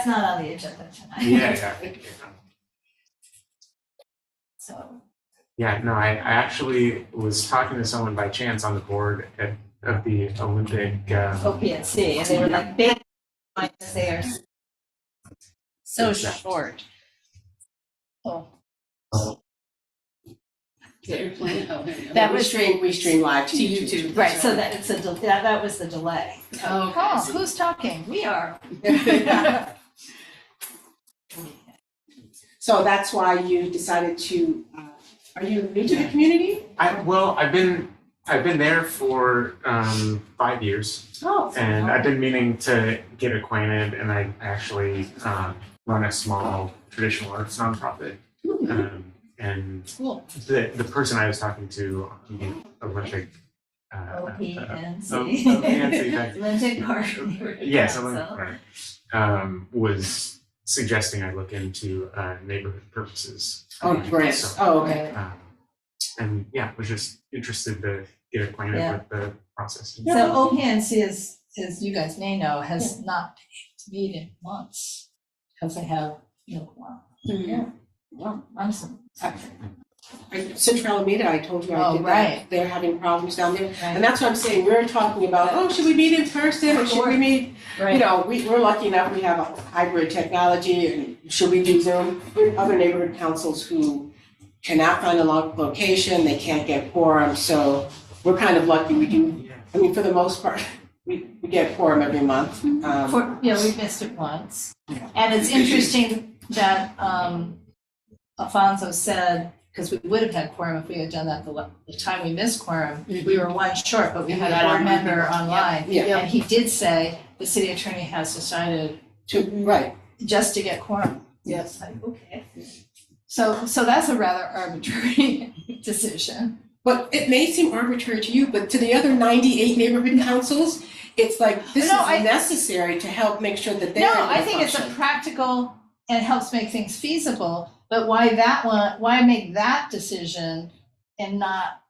that's not on the agenda tonight. Yeah. So. Yeah, no, I actually was talking to someone by chance on the board of the Olympic. OPNC, and they were like, big, they are so short. Oh. You're playing. Oh, That we was stream live to YouTube. Right, so that it's that was the delay. Oh, okay. Oh, who's talking? We are. So that's why you decided to, are you new to the community? I've been there for 5 years, Oh. and I've been meaning to get acquainted. And I actually run a small traditional arts nonprofit. And Cool. the person I was talking to on the Olympic OPNC. OPNC, Olympic Park. yes, Olympic Park, was suggesting I look into neighborhood purposes. Oh, great. So, Oh, okay. and yeah, was just interested to get acquainted with the process. So OPNC is, as you guys may know, has not meet in months because they have no quorum. Yeah. Well, I'm so. Central Alameda, I told you I Oh, did right. that. They're having problems down there. Right. And that's what I'm saying. We're talking about, oh, should we meet in person or should we meet, Right. you know, we're lucky enough, we have a hybrid technology, and should we do Zoom? There are other neighborhood councils who cannot find a location, they can't get quorum, so we're kind of lucky. We do, I mean, for the most part, we get quorum every month. We missed it once. And it's interesting that Alfonso said, because we would have had quorum if we had done that the time we missed quorum, we were one short, but we had a board member online. Yeah. And he did say the city attorney has decided Right. just to get quorum. Yes. Like, okay. So that's a rather arbitrary decision. But it may seem arbitrary to you, but to the other 98 neighborhood councils, it's like, this is necessary to help make sure that they're able to No, I think it's a function. practical and helps make things feasible, but why make that decision and not,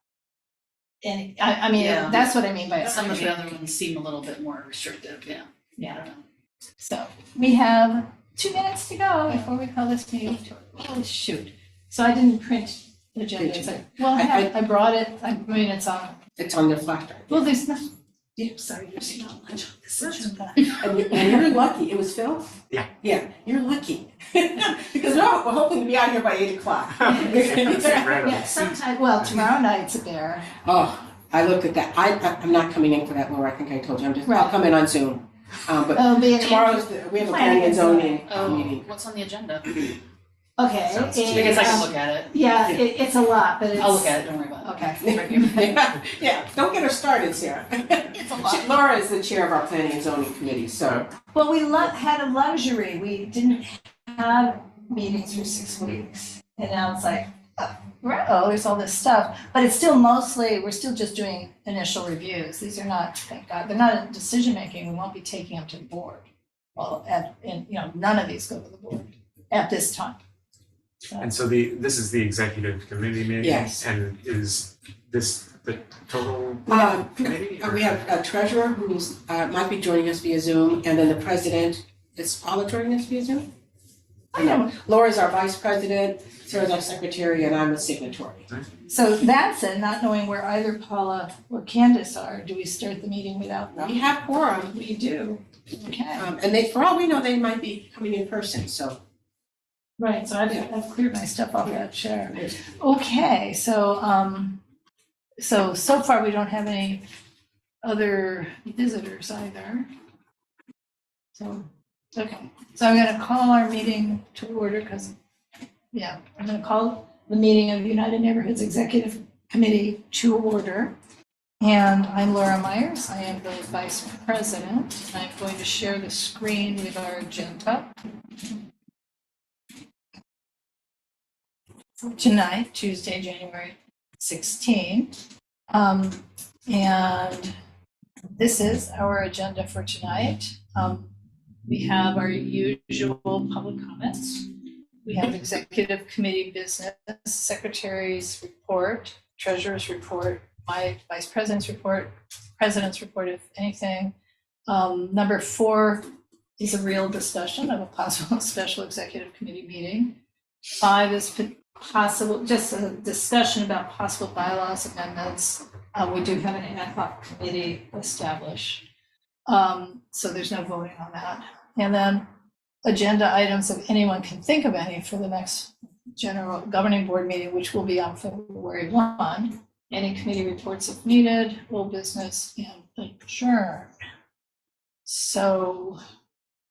and I mean, Yeah. that's what I mean by Some of the arbitrary. other ones seem a little bit more restrictive, yeah. Yeah. So we have 2 minutes to go before we call this meeting to, oh, shoot. So I didn't print the agenda. It's like, well, I brought it, I mean, it's on the flash drive. well, there's not, sorry, there's not much on this agenda. And you're lucky. It was Phil? Yeah. Yeah, you're lucky. Because we're hoping to be out here by 8 o'clock. Yeah, sometime, well, tomorrow night's a bear. Oh, I looked at that. I'm not coming in for that, Laura. I think I told you. I'll Right. come in on Zoom. But It'll be an tomorrow's, we have a planning and zoning meeting. What's on the agenda? Okay. Sounds I guess I can look at it. Yeah, it's a lot, but it's. I'll look at it, don't worry about it. Okay. Yeah, don't get her started, Sarah. It's a lot. Laura is the chair of our planning and zoning committee, so. Well, we had a luxury. We didn't have meetings for 6 weeks. And now it's like, there's all this stuff. But it's still we're still just doing initial reviews. These are not, thank God, they're not decision making. We won't be taking them to the board. Well, none of these go to the board at this time. And so this is the executive committee meeting? Yes. And is this the total committee? We have a treasurer who's might be joining us via Zoom, and then the president. Is Paula joining us via Zoom? I don't. Laura's our vice president, Sarah's our secretary, and I'm a signatory. So that said, not knowing where either Paula or Candace are, do we start the meeting without them? We have quorum, We do. Okay. and they, for all we know, they might be coming in person, so. Right, so I've cleared my stuff off that chair. Okay, so so far we don't have any other visitors either. So, okay, so I'm gonna call our meeting to order because, I'm gonna call the meeting of United Neighborhoods Executive Committee to order. And I'm Laura Myers, I am the vice president. I'm going to share the screen with our agenda. Tonight, Tuesday, January 16. And this is our agenda for tonight. We have our usual public comments. We have executive committee business, secretary's report, treasurer's report, my vice president's report, if anything. Number 4 is a real discussion of a possible special executive committee meeting. 5 is possible, just a discussion about possible bylaws amendments. We do have an ad hoc committee established. So there's no voting on that. And then agenda items, if anyone can think of any for the next general governing board meeting, which will be on February 1. Any committee reports if needed, old business, and adjourn. So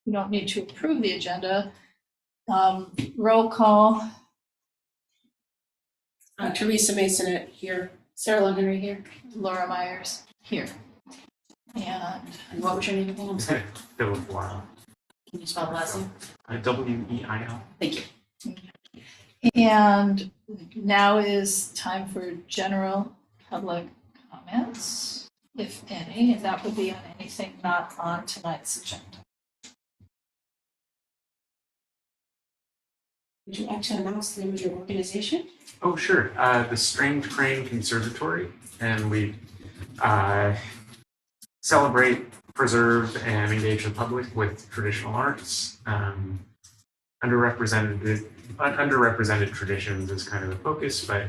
we don't need to approve the agenda. Roll call. Teresa Mason here. Sarah Logan here. Laura Myers here. And And what was your name again? I'm sorry. Philip Wow. Can you spell the last name? WEIL. Thank you. And now is time for general public comments, if any, and that would be on anything not on tonight's agenda. Would you like to announce the name of your organization? Oh, sure. The Strange Crane Conservatory, and we celebrate, preserve, and engage the public with traditional arts. Underrepresented traditions is kind of the focus, but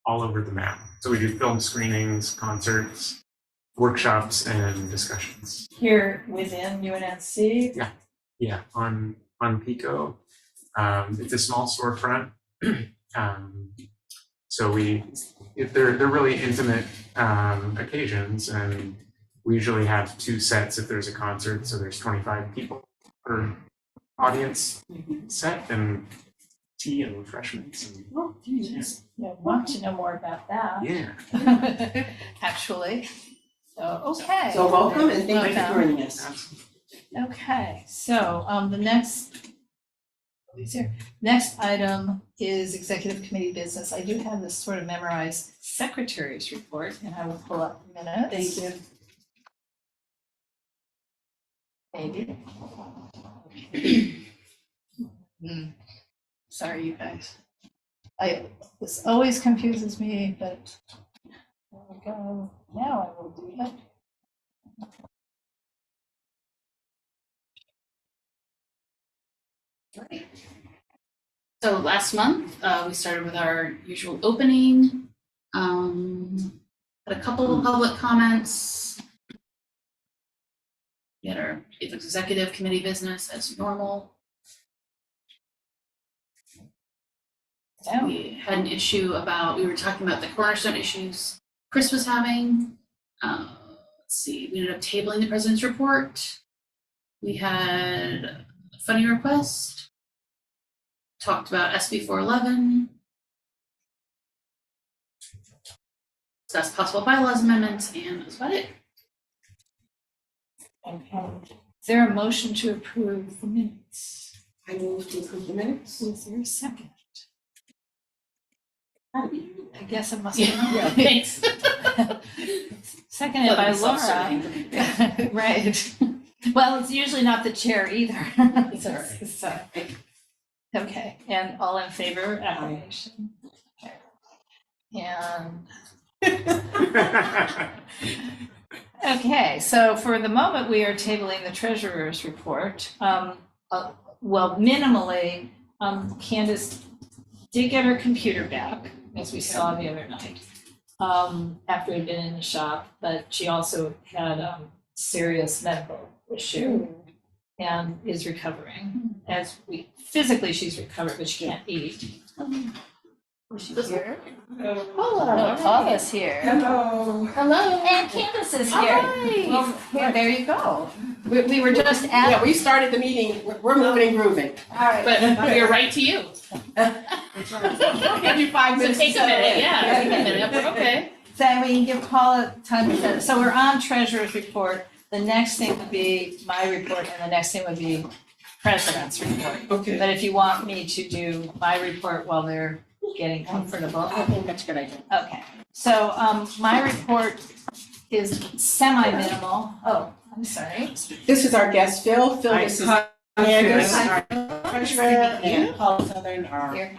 all over the map. So we do film screenings, concerts, workshops, and discussions. Here within UNNC. Yeah, on Pico. It's a small storefront. So if they're really intimate occasions, and we usually have 2 sets if there's a concert, so there's 25 people per audience set, and tea and refreshments. And, Oh, Jesus. Yeah, want to know more about that. yeah. Actually. So, okay. So welcome and thank you for Welcome. joining us. Okay, so the next item is executive committee business. I do have this sort of memorized secretary's report, and I will pull up the minutes. Thank you. Maybe. Sorry, you guys. This always confuses me, but there we go. Now I will do it. Right. So last month, we started with our usual opening. Had a couple of public comments. We had our executive committee business as normal. Yeah. We had an issue we were talking about the cornerstone issues Chris was having. Let's see, we ended up tabling the president's report. We had a funding request. Talked about SB 411. Discussed possible bylaws amendments, and that's about it. Okay. Is there a motion to approve the minutes? I move to approve the minutes. Is there a second? I guess it must be. Yeah, thanks. Seconded by Laura. Self-serving. Right. Well, it's usually not the chair either. So, okay, and all in favor, acclamation. Okay. And, okay, so for the moment, we are tabling the treasurer's report. Well, minimally, Candace did get her computer back, as we saw the other night, after it had been in the shop, but she also had a serious medical issue and is recovering. Physically she's recovered, but she can't eat. Is she here? Hello, Paula's here. Hello. Hello. And Candace is here. Hi. Well, here, there you go. We were just at. Yeah, we started the meeting, we're moving and grooving. All right. But we're right to you. Give you 5 So minutes. take a minute, yeah, take a minute, okay. So we can give Paula time to set. So we're on treasurer's report. The next thing would be my report, and the next thing would be president's report. Okay. But if you want me to do my report while they're getting comfortable. I think that's a good idea. Okay, so my report is semi-minimal. Oh, I'm sorry. This is our guest, Phil. Phil, this is Candace, Hi. our treasurer, and Paul Southern, our. Here.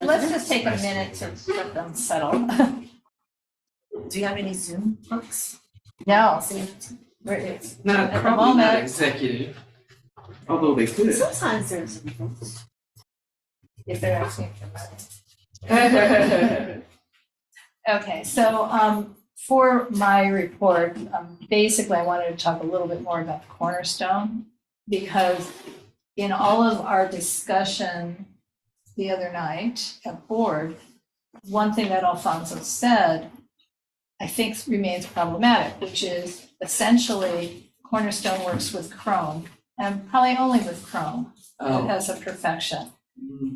Let's just take a minute to let them settle. Do you have any Zoom books? No, It's Not, at the probably not moment, executive, although they could. Sometimes there's. if they're asking for money. Okay, so for my report, basically I wanted to talk a little bit more about the Cornerstone, because in all of our discussion the other night at board, one thing that Alfonso said, I think remains problematic, which is essentially Cornerstone works with Chrome, and probably only with Chrome Oh. as a perfection.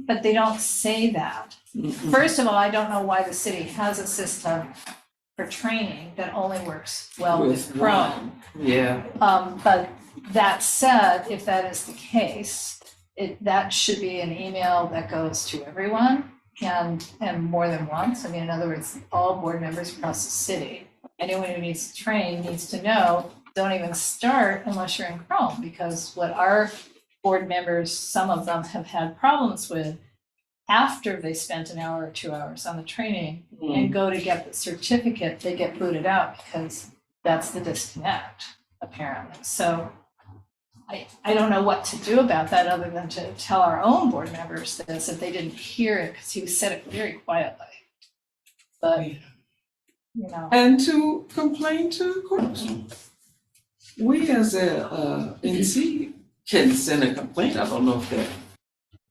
But they don't say that. Mhm. First of all, I don't know why the city has a system for training that only works well with Chrome. Yeah, But that said, if that is the case, that should be an email that goes to everyone and more than once. I mean, in other words, all board members across the city. Anyone who needs to train needs to know, don't even start unless you're in Chrome, because what our board members, some of them have had problems with after they spent an hour or 2 hours on the training and go to get the certificate, they get booted out because that's the disconnect, apparently. So I don't know what to do about that other than to tell our own board members this if they didn't hear it, because he said it very quietly. But, you know, and to complain to Cornerstone. We as a NC can send a complaint, I don't know if they're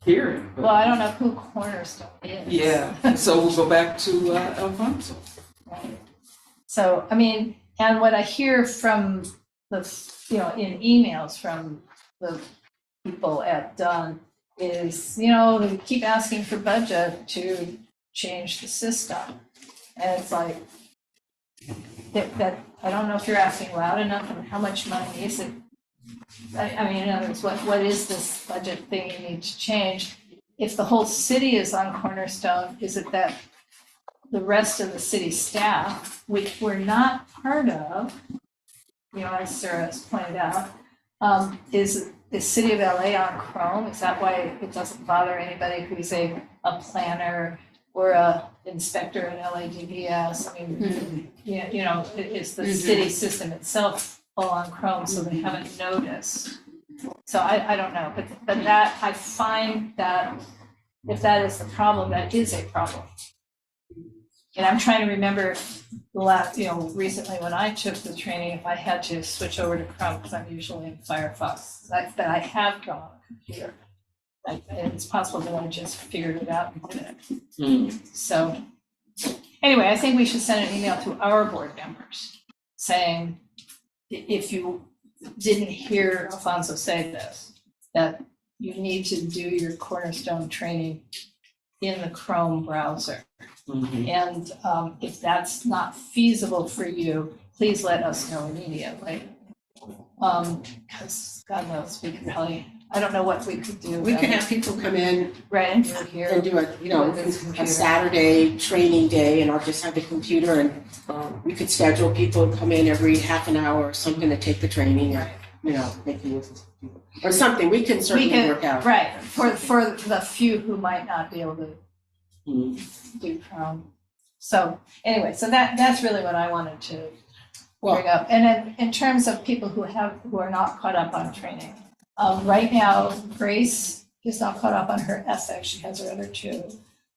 hearing, but. well, I don't know who Cornerstone is. Yeah, so we'll go back to Alfonso. Right. So, I mean, and what I hear from in emails from the people at Dunn is, they keep asking for budget to change the system. And it's like, that I don't know if you're asking loud enough, and how much money is it? I mean, in other words, what is this budget thing you need to change? If the whole city is on Cornerstone, is it that the rest of the city staff, which we're not part of, as Sarah has pointed out, is the city of LA on Chrome? Is that why it doesn't bother anybody who's a planner or a inspector in LADBS? I mean, it's the city system itself all on Chrome, so they haven't noticed. So I don't know, but that, I find that if that is the problem, that is a problem. And I'm trying to remember the last, recently when I took the training, if I had to switch over to Chrome, because I'm usually in Firefox, that I have Chrome on the computer. And it's possible that I just figured it out and did it. So anyway, I think we should send an email to our board members saying, if you didn't hear Alfonso say this, that you need to do your Cornerstone training in the Chrome browser. And if that's not feasible for you, please let us know immediately. Because God knows, we could probably, I don't know what we could do. We could have people come in Right, and you're here. and do a Saturday training day, and I'll just have the computer, and we could schedule people to come in every half an hour or something to take the training, and, make the or something. We can certainly work out. Right, for the few who might not be able to do Chrome. So anyway, so that's really what I wanted to bring up. And then in terms of people who are not caught up on training, right now Grace is not caught up on her ethics. She has her other two.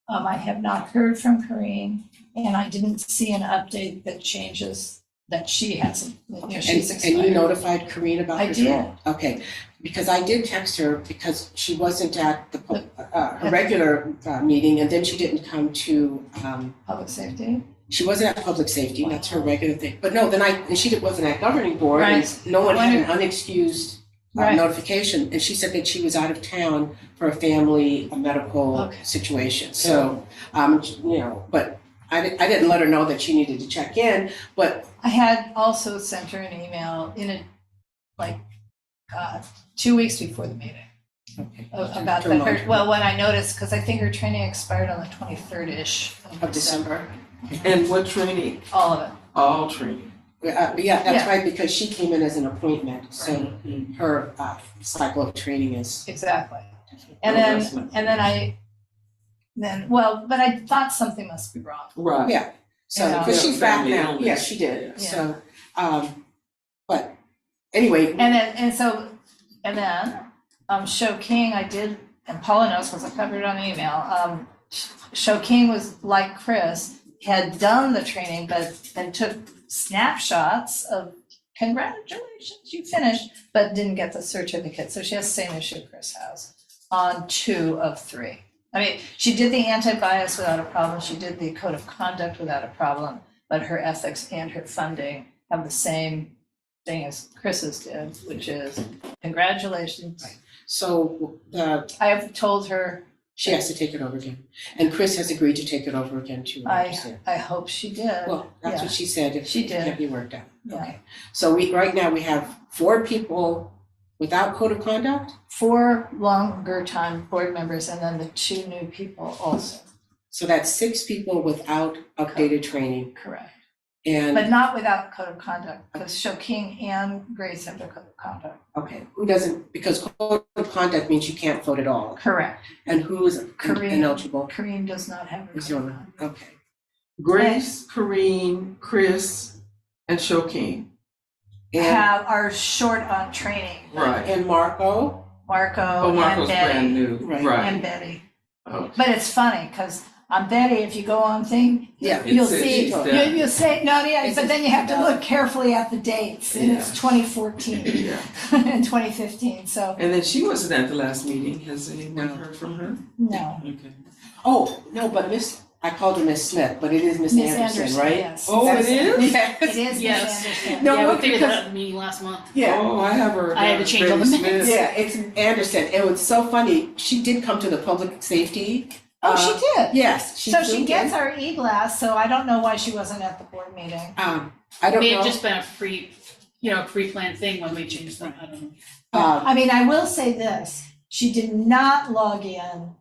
I have not heard from Corinne, and I didn't see an update that changes that she hasn't. She's And expired. you notified Corinne about I her did. training? Okay, because I did text her because she wasn't at her regular meeting, and then she didn't come to, Public safety. she wasn't at public safety, that's her regular thing. But no, and she wasn't at governing board, and Right. no one had an unexcused Right. notification, and she said that she was out of town for a medical Okay. situation. So, but I didn't let her know that she needed to check in, but I had also sent her an email 2 weeks before the meeting about when I noticed, because I think her training expired on the 23rd-ish of December. And what training? All of it. All training. Yeah, that's right, because she came in as an appointment, so her cycle of training is. Exactly. Oh, that's not- But I thought something must be wrong. Right. Yeah. So, Yeah. because she's back Family now, illness. yeah, she did, Yeah. so, but anyway, And then, Show King, I did, and Paula knows because I covered it on the email. Show King was like Chris, had done the training, but then took snapshots of congratulations, you finished, but didn't get the certificate. So she has the same issue Chris has on 2 of 3. I mean, she did the anti-bias without a problem. She did the code of conduct without a problem, but her ethics and her funding have the same thing as Chris's did, which is congratulations. Right. so I have told her, she has to take it over again. And Chris has agreed to take it over again too, I understand. I hope she did. Well, that's what she said, if She it did. can't be worked out. Yeah. Okay. So right now we have 4 people without code of conduct? 4 longer time board members and then the 2 new people also, So that's 6 people without updated training correct. and, But not without code of conduct, because Show King and Grace have their code of conduct. okay, who doesn't, because code of conduct means you can't vote at all. Correct. And who is Corinne. ineligible? Kareem does not have a Is code of your- conduct. Okay. Grace, Corrine, Chris, and Show King. And, Are short on training. Right. and Marco? Marco Oh, and Marco's brand Betty. new, Right. right. And Betty. Oh, But it's funny, because on Betty, if you go on thing, Yeah. you'll It says see, she's done. you'll say, no, yeah, It but says then you have to she's look carefully at the dates, and it's Yeah. 2014 Yeah, and 2015, so, and then she wasn't at the last meeting, has anyone No. heard from her? no. Okay. Oh, no, but I called her Miss Smith, but it is Miss Miss Anderson, right? yes. Oh, it is? Yes. It is Miss Yes. Anderson. No, Yeah, we look, figured that because- out at the meeting last month. Yeah. Oh, I have her. I had to change all the Betty minutes. Smith. Yeah, it's Anderson. It was so funny. She did come to the public safety. Oh, she did? Yes. So she zoomed gets in. our e-blast, so I don't know why she wasn't at the board meeting. I don't May know. have just been a pre-planned thing when we changed them, I don't know. I mean, I will say this, she did not log in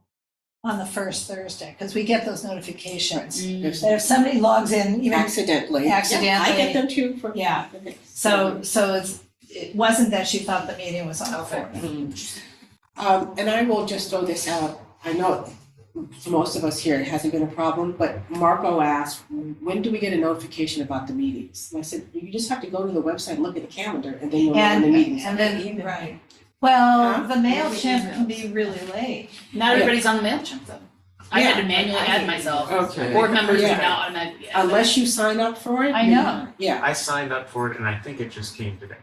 on the first Thursday, because we get those notifications. There's That if somebody logs in, even, accidentally. Accidentally. Yeah, I get them too for. yeah, so it wasn't that she thought the meeting was on the Okay. 4th. And I will just throw this out. I know for most of us here, it hasn't been a problem, but Marco asked, when do we get a notification about the meetings? And I said, you just have to go to the website, and look at the calendar, and then you'll know when the meetings. And then, right. Well, Huh? the MailChimp can be really late. Not everybody's on the MailChimp though. I had to Yeah. manually add myself. Okay. Board members do Yeah. not automatically add. Unless you sign up for it. I know. Yeah, I signed up for it and I think it just came today.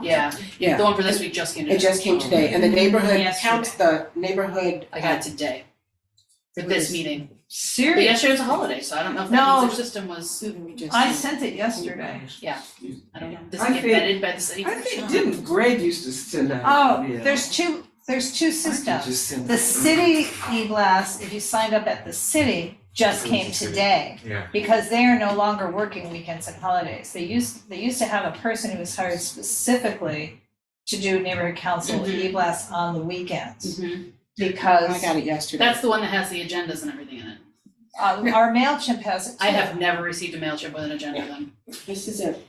Yeah, yeah. the one for this week just came in. It just came today, and the neighborhood Yesterday. counts the neighborhood. I got it today. For this meeting. But Seriously? yesterday was a holiday, so I don't know if No. that means their system was, We just- I sent it yesterday. I don't know, does I it get think- vetted by the city? I think, didn't Greg used to send out? Oh, yeah. there's two I could systems. just send The it. city e-blast, if you signed up at the city, just It was came the city. today. Yeah. Because they are no longer working weekends and holidays. They used to have a person who was hired specifically to do neighborhood council Mhm. e-blast on the weekends. Mhm. Because I got it yesterday. That's the one that has the agendas and everything in it. our MailChimp has it too. I have never received a MailChimp with an agenda then. This is it.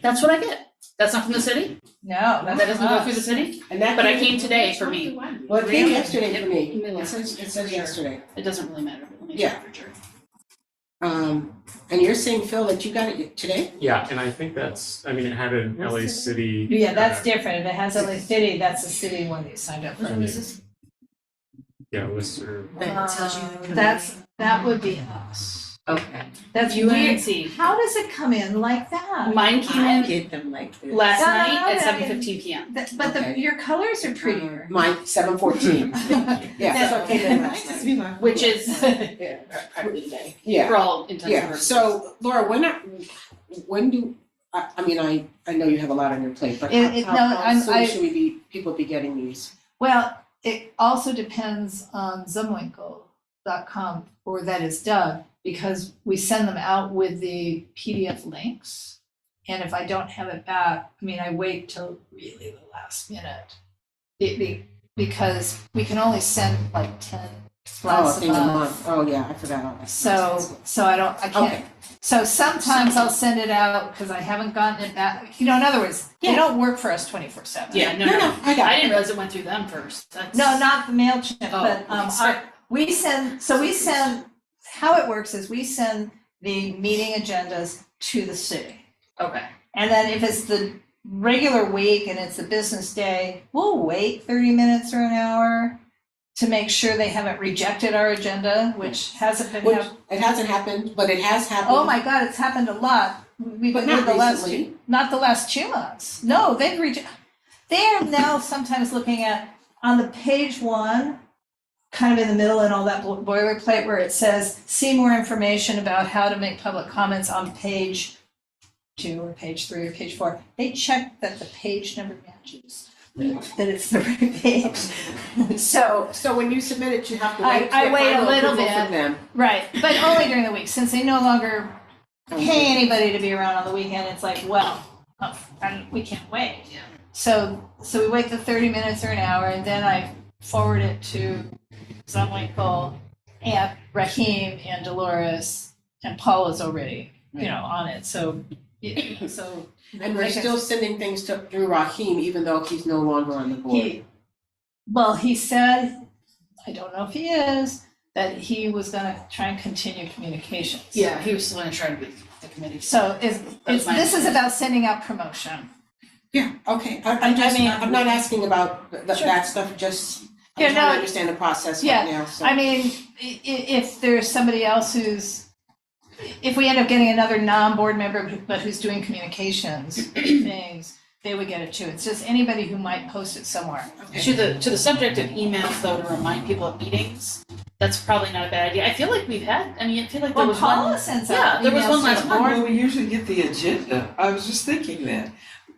That's what I get. That's not from the city? No, That that's doesn't go through the city? And that. But I came today for me. Well, it came Really? yesterday for me. Yep. It says yesterday. It doesn't really matter, but let me Yeah. check for sure. And you're saying, Phil, that you got it today? Yeah, and I think that's, I mean, it had an LA City. Yeah, that's different. If it has LA City, that's the city one that you signed up for. Yeah, listener. That would be us. Okay. That's weird. UNNC. How does it come in like that? Mine came in get them like this. last No, no, night no, at no, 7:15 PM. But Okay. your colors are prettier. Mine, 7:14. Yeah, so it came in last night. Which is Yeah. probably today, Yeah. for all intents and Yeah, purposes. so Laura, when do, I mean, I know you have a lot on your plate, but No, how soon should people be getting these? Well, it also depends on Zumwinkle.com, or that is Doug, because we send them out with the PDF links. And if I don't have it back, I mean, I wait till really the last minute. Because we can only send like 10 Oh, a blasts a thing a month. month. Oh, yeah, I forgot all that. So I can't. Okay. So sometimes I'll send it out because I haven't gotten it back. You know, in other words, they Yeah. don't work for us 24/7. Yeah, no, I got I it. didn't realize it went through them first. That's. No, not the MailChimp, Oh, but okay. we send, how it works is we send the meeting agendas to the city. Okay, And then if it's the regular week and it's a business day, we'll wait 30 minutes or an hour to make sure they haven't rejected our agenda, which hasn't been Which, it hasn't happened, but it has happened. Oh my God, it's happened a lot. We've But been not the last recently. not the last 2 months. No, they are now sometimes looking at on the page one, kind of in the middle and all that boilerplate where it says, see more information about how to make public comments on page 2 or page 3 or page 4. They check that the page number matches, that it's the right page. So, So when you submit it, you have to I- wait I for wait a final little approval bit. from them. right, but only during the week, since they no longer pay anybody to be around on the weekend, it's like, well, and we can't wait. Yeah. So we wait the 30 minutes or an hour, and then I forward it to Zumwinkle and Raheem and Dolores, and Paul is already, on it, so. And we're still sending things through Raheem, even though he's no longer on the board. He said, I don't know if he is, that he was gonna try and continue communications. Yeah, he was still gonna try to be the committee. So That's my this is about sending out promotion. Yeah, okay, I mean- I'm not asking about Sure. that stuff, just, Yeah, I'm trying no, to understand the process yeah, right now, so. I mean, if there's somebody else if we end up getting another non-board member, but who's doing communications things, they would get it too. It's just anybody who might post it somewhere. Okay. To the subject of emails though, to remind people of meetings, that's probably not a bad idea. I feel like we've had, I feel like there Well, was one. Paula sends out Yeah, there was one emails last to the month. board. Well, we usually get the agenda. I was just thinking that.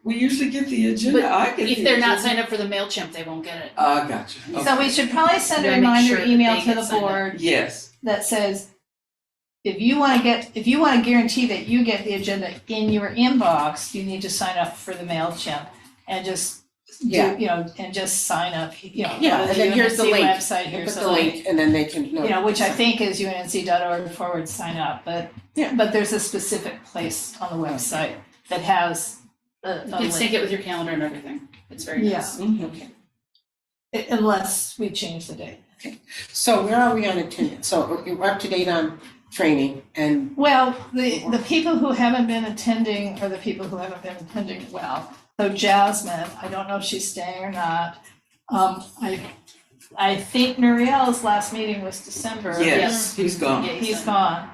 We usually get the agenda. But I get if the they're not agenda. signed up for the MailChimp, they won't get it. Gotcha. So Okay. we should probably send a Better make reminder sure that email they to get the signed up. board Yes. that says, if you want to guarantee that you get the agenda in your inbox, you need to sign up for the MailChimp and just Yeah. and just sign up, Yeah, go to and then here's the UNNC link. website, You here's put the the link. link, and then they can know. Which I think is unnc.org/sign up, but Yeah. but there's a specific place on the website that has a You can link. sync it with your calendar and everything. It's very nice. Okay. Unless we change the date. So where are we on attendance? So we're up to date on training and, Well, the people who haven't been attending are the people who haven't been attending well. So Jasmine, I don't know if she's staying or not. I think Muriel's last meeting was December. Yes, he's gone. Yeah, He's gone.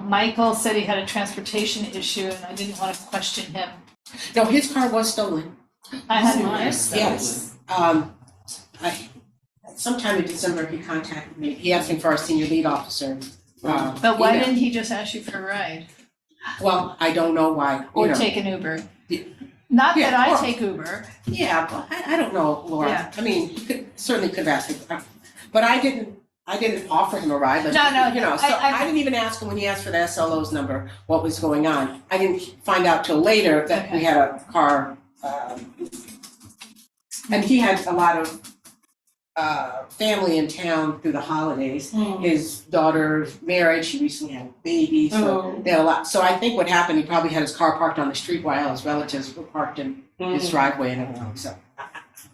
Michael said he had a transportation issue and I didn't want to question him. no, his car was stolen. I had Mine. Yes. Sometime in December, he contacted me. He asked me for our senior lead officer. But why email. didn't he just ask you for a ride Well, I don't know why, you or know. take an Uber? Yeah. Not Yeah, that I or- take Uber. Yeah, but I don't know, Laura. Yeah. I mean, you certainly could have asked me, but I didn't offer him a ride, but, No, you know, so I- I didn't even ask him when he asked for the SLO's number, what was going on. I didn't find out till later that we had a car, and he had a lot of family in town through the holidays. His daughter's marriage, she recently had a baby, so they had a lot. So I think what happened, he probably had his car parked on the street while his relatives were parked in his driveway and everything, so.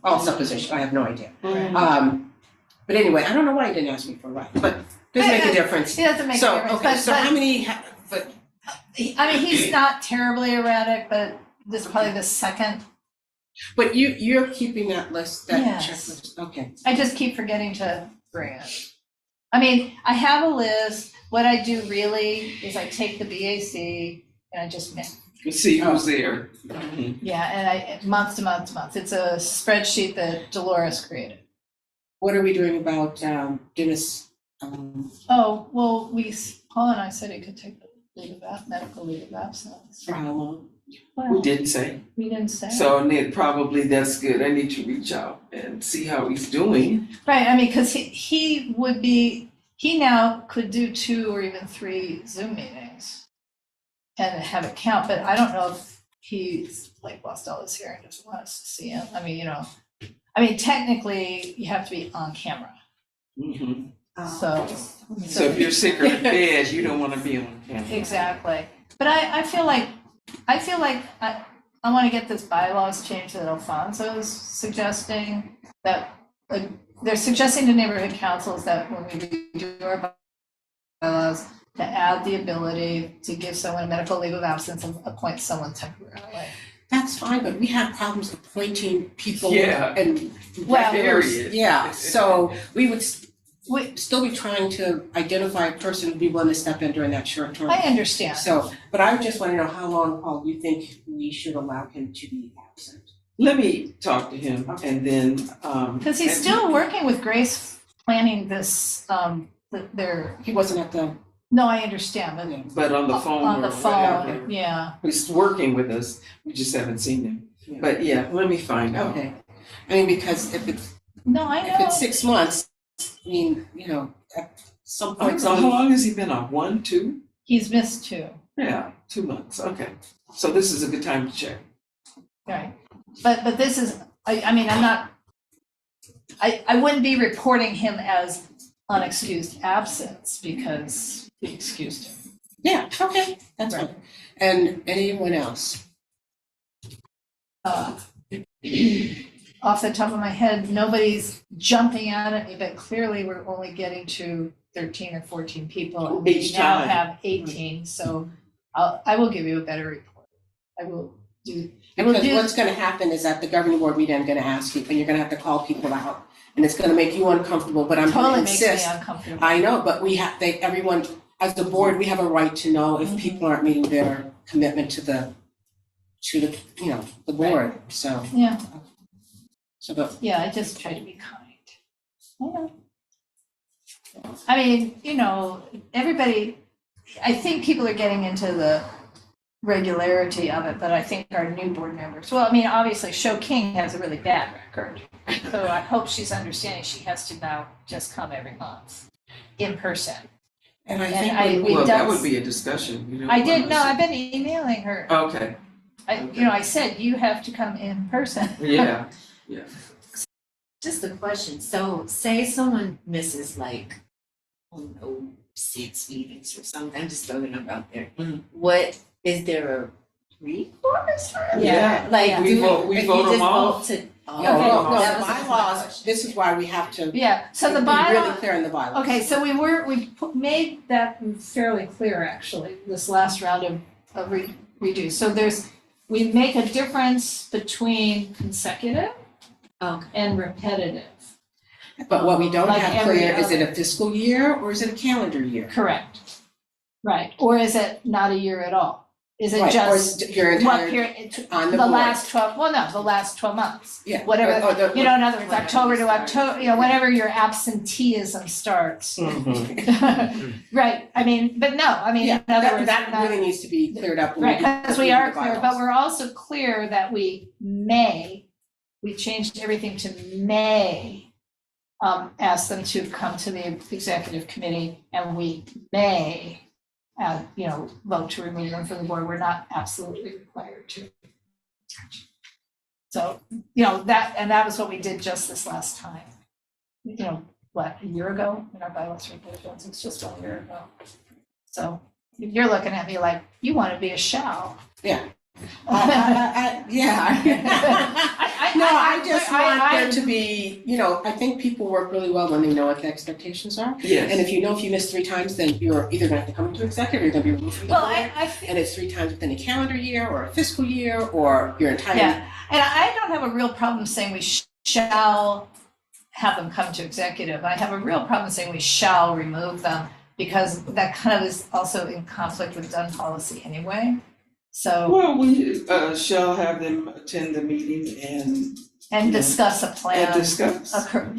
All supposition, I have no idea. But anyway, I don't know why he didn't ask me for a ride, but doesn't make a difference. It doesn't make a So, difference. okay, But- so how many, but, I mean, he's not terribly erratic, but this is probably the second. but you're keeping that list, that Yes. checklist, okay. I just keep forgetting to bring it. I mean, I have a list. What I do really is I take the BAC and I just See who's there. and I month to month to month. It's a spreadsheet that Dolores created. What are we doing about Dennis? Oh, well, Paul and I said he could take the medical leave of absence. For how long? We Well, didn't say. we didn't say. So Ned, probably that's good. I need to reach out and see how he's doing. Right, I mean, because he now could do 2 or even 3 Zoom meetings and have it count, but I don't know if he's like lost all his hair and doesn't want us to see him. I mean, technically, you have to be on camera, Mhm. so. So if you're sick or in bed, you don't want to be on camera. Exactly, but I feel like I want to get this bylaws changed that Alfonso's suggesting, that they're suggesting to neighborhood councils that when we do our bylaws, to add the ability to give someone a medical leave of absence and appoint someone temporarily. That's fine, but we have problems appointing people Yeah. and. Well, period. Yeah, so we would We- still be trying to identify a person who'd be willing to step in during that short term. I understand. So, but I just want to know how long, Paul, you think we should allow him to be absent? Let me talk to him and then, Because he's and- still working with Grace planning this, He wasn't at the, no, I understand, but But on the phone on or the whatever. phone, yeah. He's working with us, we just haven't seen him. Yeah. But yeah, let me find out. okay. I mean, because if No, I know. it's 6 months, I mean, at some I point, don't know, how long has he been on? 1, 2? He's missed two, Yeah, 2 months, okay. So this is a good time to check. right? But this is, I mean, I'm not, I wouldn't be reporting him as unexcused absence because we excused him. yeah, okay, that's fine. And anyone else? Off the top of my head, nobody's jumping out at me, but clearly we're only getting to 13 or 14 people. And we Each now time. have 18, so I will give you a better report. I will do. I will Because do. what's gonna happen is at the governing board meeting, I'm gonna ask you, and you're gonna have to call people out. And it's gonna make you uncomfortable, but I'm gonna Totally makes me insist. uncomfortable. I know, but everyone, as the board, we have a right to know if people aren't meeting their commitment to the, the board, so. Yeah, But yeah, I just try to be kind. Yeah. I mean, everybody, I think people are getting into the regularity of it, but I think our new board members, well, I mean, obviously, Sho King has a really bad record. So I hope she's understanding she has to now just come every month in person. And I And think I- when we Well, that does- would be a discussion, you know. I did, no, I've been emailing her. Okay, I said, you have to come in person. yeah, Just a question, so say someone misses like, I don't know, 6 meetings or something, I'm just throwing it out there. Mhm. What, is there a recourse for it? Yeah. Like, We do, vote- we if vote you just them off. vote to, oh, No, no, that the was my bylaws, question. this is why we have to Yeah, so the be really bylaw, clear in the bylaws. okay, so made that fairly clear, actually, this last round of redo. So we make a difference between consecutive Okay. and repetitive. But what we don't Like have every clear, is it other. a fiscal year or is it a calendar year? Correct. Right, or is it not a year at all? Is it Right, or just is your what entire, period, on the the board. last 12, well, no, the last 12 months. Yeah. Whatever, Or the- in other words, Whenever October it to starts. October, whenever your absenteeism starts. Mhm. Right, I mean, but no, I mean, Yeah, in other that, words, that not- really needs to be cleared up when we right, do. because we do are the clear, but bylaws. we're also clear that we changed everything to may ask them to come to the executive committee, and we may vote to remove them from the board. We're not absolutely required to. So, that was what we did just this last time. A year ago in our bylaws regulations, it's just 1 year ago. So you're looking at me like, you want to be a shall. Yeah. Yeah. No, I just want there to be, I think people work really well when they know what the expectations are. And Yes, if you miss 3 times, then you're either gonna have to come into executive, or you're gonna be removed from the Well, board. I think. And it's 3 times within a calendar year or a fiscal year or your entire. Yeah, and I don't have a real problem saying we shall have them come to executive. I have a real problem saying we shall remove them, because that kind of is also in conflict with Dunn policy anyway. So, well, we shall have them attend the meeting and and discuss a plan, discuss.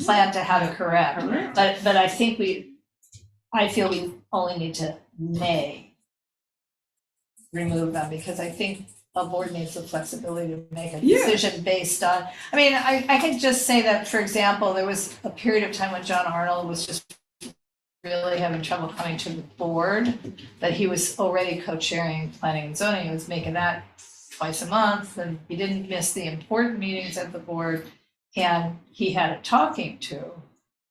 plan to how to correct. Correct. But I think I feel we only need to may remove them, because I think a board needs the flexibility to make a Yeah. decision based on, I could just say that, for example, there was a period of time when John Arnold was just really having trouble coming to the board, but he was already co-chairing planning and zoning, he was making that twice a month, and he didn't miss the important meetings at the board, and he had a talking to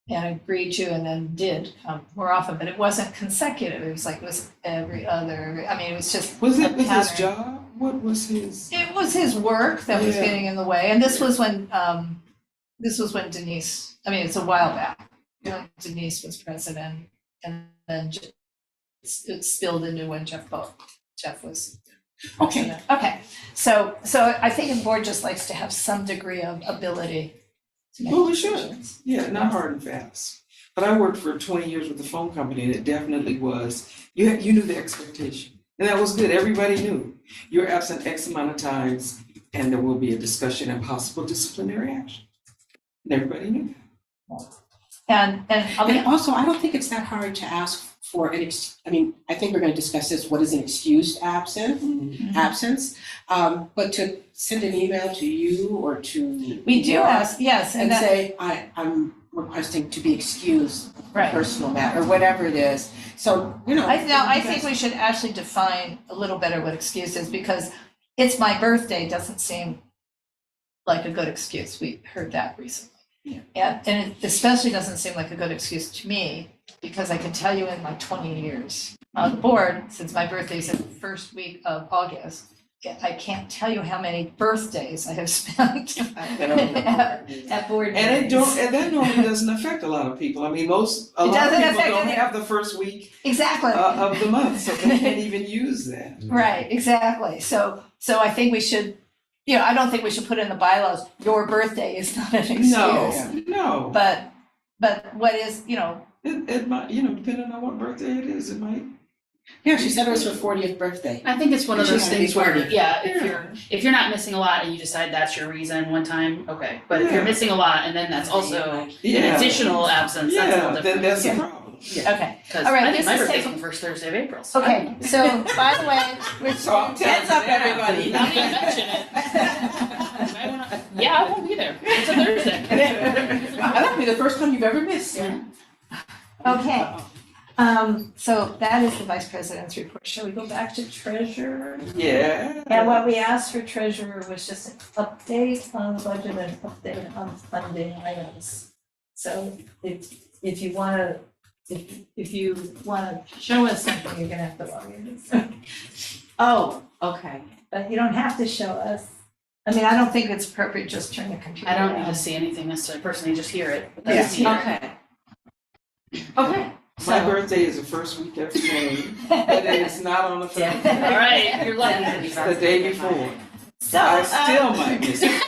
and agreed to, and then did come more often, but it wasn't consecutive, it was every other, it was just Was a it his pattern. job? What was his? It was his work that was Yeah. getting in the way, and this was when Denise, it's a while back, when Denise was president, and then it spilled into when Jeff was. Okay, Okay, so I think the board just likes to have some degree of ability to make Well, we should. decisions. Yeah, not hard and fast. But I worked for 20 years with a phone company, and it definitely was, you knew the expectation. And that was good, everybody knew. You're absent X amount of times, and there will be a discussion and possible disciplinary action. And everybody knew. And and also, I don't think it's that hard to ask for I mean, I think we're gonna discuss this, what is an excused absence? But to send an email to you or to. we do ask, yes, and And that, say, I'm requesting to be excused, for right. personal matter, or whatever it is. So, you know. I think we should actually define a little better what excuse is, because it's my birthday doesn't seem like a good excuse. We heard that recently. Yeah. And it especially doesn't seem like a good excuse to me, because I can tell you in my 20 years on the board, since my birthday is in the first week of August, I can't tell you how many birthdays I have spent at board meetings. And that normally doesn't affect a lot of people. I mean, a lot of doesn't people affect don't any- have the first week Exactly. of the month, so they can't even use that. Right, exactly. So I think we should, I don't think we should put in the bylaws, your birthday is not an excuse. No. But what is, It might, depending on what birthday it is, it might. Yeah, she said it was her 40th birthday. I think it's one of those She's things where, 40. yeah, if you're not missing a lot and you decide that's your reason one time, okay. But if you're Yeah. missing a lot and then that's also an Yeah. additional absence, that's a little Yeah, different. then that's Yeah. a problem. okay. Because All right, I this think my is birthday's taken- on the first Thursday of April. So I Okay, don't know. so by the way, we're So I'm telling Heads up, you now. everybody. Now that you mention it. You might wanna- Yeah, I won't be there. It's a Thursday. That'll be the first time you've ever missed. Yeah. Okay. So that is the vice president's report. Shall we go back to treasurer? Yeah. And what we asked for treasurer was just an update on the budget and update on funding items. So if you wanna, if you wanna show us something, you're gonna have to log in. Oh, okay. But you don't have to show us. I mean, I don't think it's appropriate just turn the computer I don't on. need to see anything necessarily, personally, just hear it. But Yeah. that's here. Okay. Okay. My So, birthday is the first week of May, but it's not on the Yeah. Thursday. All right, you're lucky to be It's the day before. so, I still might miss it.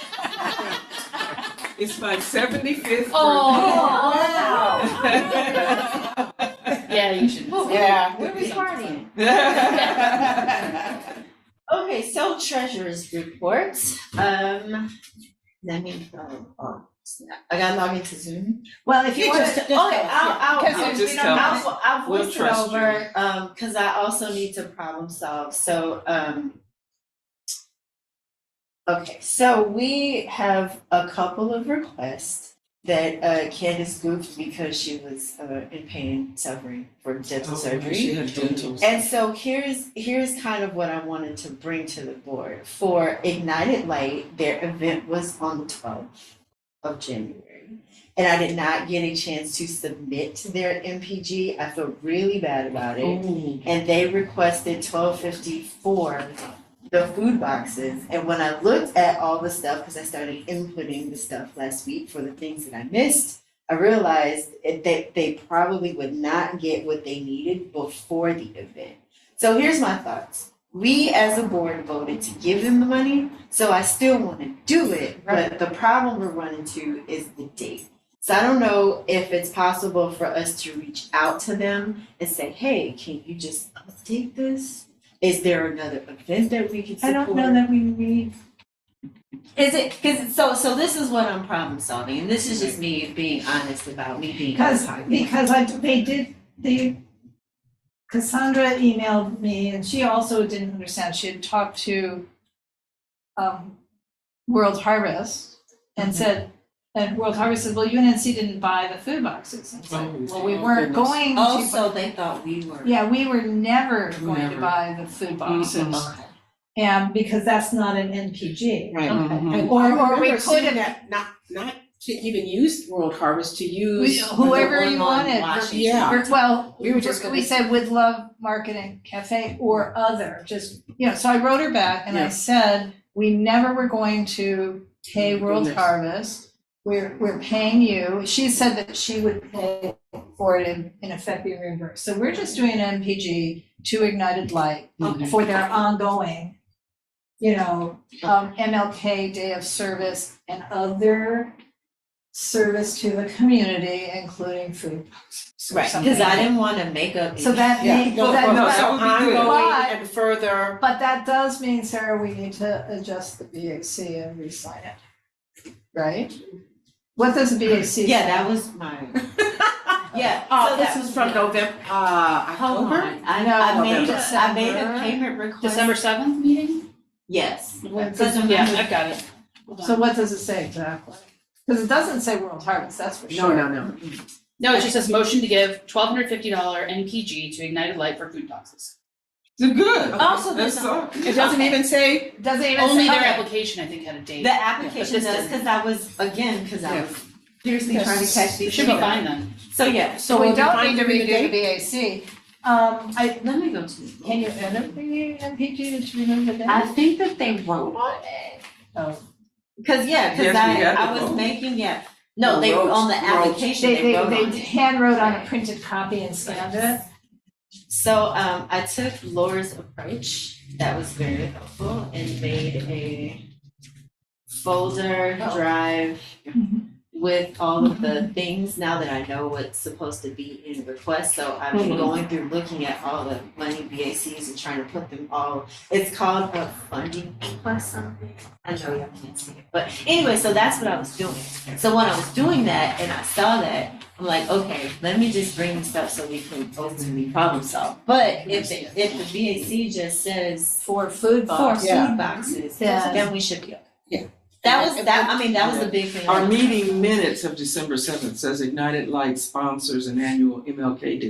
It's my 75th Oh. birthday. Yeah, you should. Yeah. where we partying? Okay, so treasurer's report. Let me, I gotta log into Zoom. Well, if you You want just- to. just go. Because just we tell don't us. have. I'll We'll voice it trust you. over, cause I also need to problem solve, so, okay, so we have a couple of requests that, Candace goofed because she was, in pain, suffering for dental surgery. She had dental. And so here's kind of what I wanted to bring to the board. For Ignited Light, their event was on the 12th of January. And I did not get a chance to submit to their MPG. I feel really bad about it. And they requested $12.50 for the food boxes. And when I looked at all the stuff, because I started inputting the stuff last week for the things that I missed, I realized that they probably would not get what they needed before the event. So here's my thoughts. We as a board voted to give them the money, so I still want to do it, but the problem we're running into is the date. So I don't know if it's possible for us to reach out to them and say, hey, can you just update this? Is there another event that we can I support? don't know that we need. Is it, so this is what I'm problem solving, and this is just me being honest about me being. Because Cassandra emailed me and she also didn't understand. She had talked to World Harvest and said, and World Harvest said, well, UNNC didn't buy the food boxes. And said, well, we weren't goodness. going to. Also, they thought we were. Yeah, we were never going to Never. buy the food boxes. Okay. And because that's not an NPG. Right. Okay. And Or I we remember could seeing have- that, not to even use World Harvest, to use. Whoever the you one on wanted. Washington. Yeah. Well, We were just gonna- we said with Love Marketing Cafe or other, just, so I wrote her back and I Yeah. said, we never were going to pay World Goodness. Harvest. We're paying you. She said that she would pay for it in effect be reimbursed. So we're just doing an MPG to Ignited Light Okay. for their ongoing MLK Day of Service and other service to the community, including food boxes or Right, something. because I didn't want to make up. So that Yeah, may, no, that- no, but- so would be good. ongoing and further, but that does mean, Sarah, we need to adjust the BAC and re-sign it, right? What does the BAC say? Yeah, that was my. Yeah. so this that is from November, Hold October? on, I made November. a payment request. December 7th meeting? Yes. Yeah, I've got it. Hold on. So what does it say exactly? Because it doesn't say World Harvest, that's for sure. No. No, it just says motion to give $1,250 NPG to Ignited Light for food boxes. They're good. Also, That's there's all. It doesn't even say, It doesn't even Only say, their okay. application, I think, had a date. The application But this does, didn't. because I was, again, because I Yeah. was seriously trying to catch We these. should be things. fine then. So, yeah, So we we'll be don't fine need to giving the redo the BAC. let me go to. Can you edit the MPG to remove the date? I think that they wrote on it. Oh. Because, Yes, we got I the was vote. making, no, they Wrote- on the wrote. application, they wrote on They it. hand wrote on a printed copy and scanned it. So I took Laura's approach, that was very helpful, and made a folder drive with all of the things now that I know what's supposed to be in request. So I've been going through looking at all the money BACs and trying to put them all. It's called a funding request something. I know y'all can't see it, but anyway, so that's what I was doing. So when I was doing that and I saw that, I'm like, okay, let me just bring this up so we can openly problem solve. But if the BAC just says For food for box. Yeah. food boxes, Yeah. then we should be okay. Yeah. That was the big thing. Our meeting minutes of December 7th says Ignited Light sponsors an annual MLK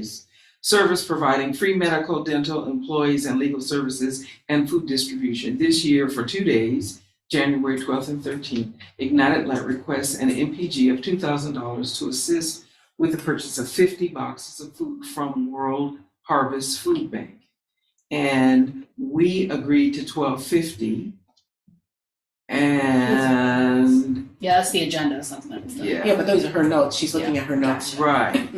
service providing free medical, dental, employees, and legal services and food distribution. This year for 2 days, January 12th and 13th, Ignited Light requests an MPG of $2,000 to assist with the purchase of 50 boxes of food from World Harvest Food Bank. And we agreed to $1,250. And, Yeah, that's the agenda, something like that. yeah, yeah, but those are her notes, she's looking at her notes. right.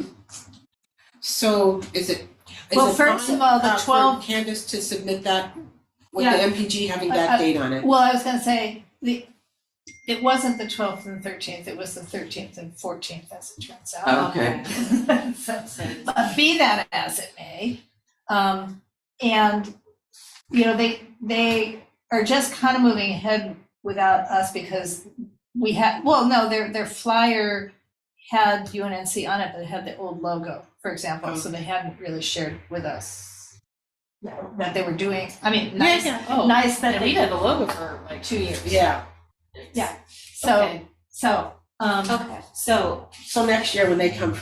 So is it Well, first fine, of all, the for 12 Candace to submit that with Yeah. the MPG having that date on it? Well, I was gonna say, it wasn't the 12th and 13th, it was the 13th and 14th, as it turns out. Okay. But be that as it may, and, they are just kind of moving ahead without us because we had, their flyer had UNNC on it, but it had the old logo, for example, so they hadn't really shared with us that they were doing, nice Oh, nice that and they we had the logo for like 2 years. Yeah, So, Okay. Okay, so so next year when they come,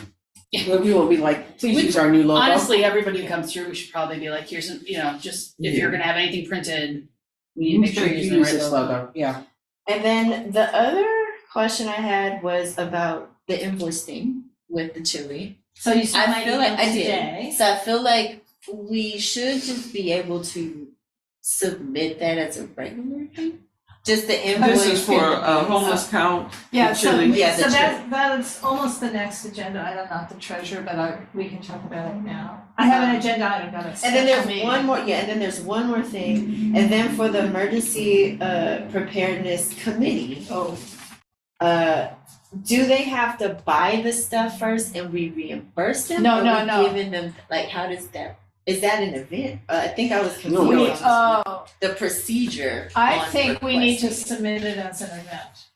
we will be like, please use our new logo. Honestly, everybody who comes through, we should probably be like, here's some, just if you're gonna have anything printed, we need to make sure you're using the Use right this logo. logo, yeah. and then the other question I had was about the invoice thing with the chili. so you still I might feel need like them I today. did. So I feel like we should just be able to submit that as a regular thing. Just the invoice. This is for a homeless count. Yeah, the so, chili. Yeah, so the that's almost the next agenda item, not the treasurer, but we can talk about it now. I have an agenda item, but it's And then special there's meeting. one more, and then there's one more thing, and then for the emergency preparedness committee, Oh, do they have to buy the stuff first and we reimburse them? No, Or no, we no. Giving them, like, how does that, is that an event? I think I was No, confused no, on the procedure. I on think we need to requesting. submit it as an event.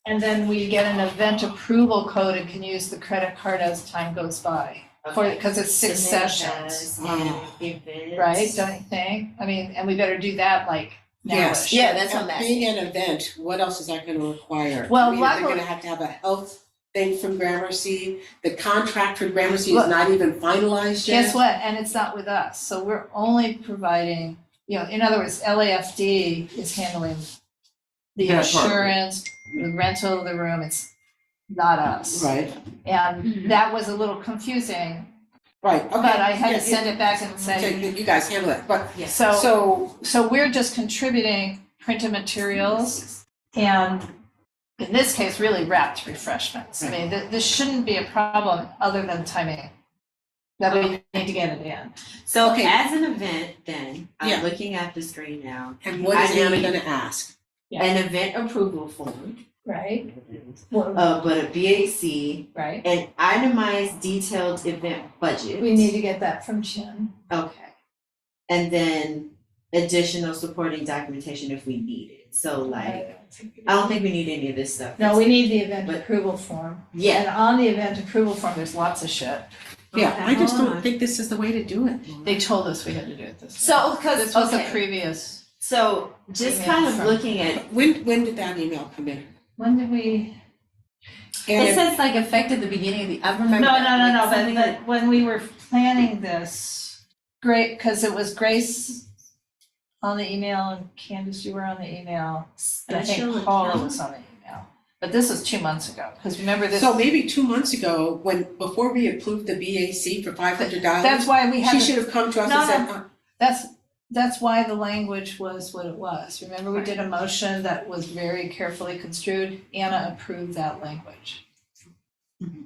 And then we get an event approval code and can use the credit card as time goes by. Okay. Because it's 6 Submit it sessions, as an event. right, don't you think? And we better do that like Yes. nowish. Yeah, that's what I'm And asking. being an event, what else is that gonna require? Well, They're luckily- gonna have a health thing from Gramercy, the contract for Gramercy Look, is not even finalized yet. Guess what? And it's not with us. So we're only providing, in other words, LAFD is handling the That part. insurance, the rental of the room. It's not us. Right, And that was a little confusing, right, okay. but I had Yeah, to send it back and say, Okay, you guys handle it, but, Yeah. so we're just contributing printed materials and in this case, really wrapped refreshments. I mean, this shouldn't be a problem other than timing. that we need to get it in. So Okay. as an event, then, Yeah. I'm looking at the screen now, And what is I Anna need- gonna ask? Yeah. an event approval form, Right? but a BAC, Right? an itemized detailed event budget. We need to get that from Jim. Okay. And then additional supporting documentation if we need it. So like, I don't think we need any of this stuff. No, we need the event But- approval form. Yeah. And on the event approval form, there's lots of shit. Yeah, Okay, I just hold don't on. think this is the way to do it. They told us we had to do it this way. So, because, This was a okay, previous, so just email kind of from- looking at, When did that email come in? when did we? it And says like effective the beginning of the, I No, remember. no, that, no, like, no, something but when we were planning this, great, because it was Grace on the email and Candace, you were on the email. And I Special think Paula account. was on the email. But this was 2 months ago, because remember this, so maybe 2 months ago, before we approved the BAC for $500, that's why we had, she to- should have come to us No, and said, that's why the language was what it was. Remember, we did a motion that was very carefully construed. Anna approved that language.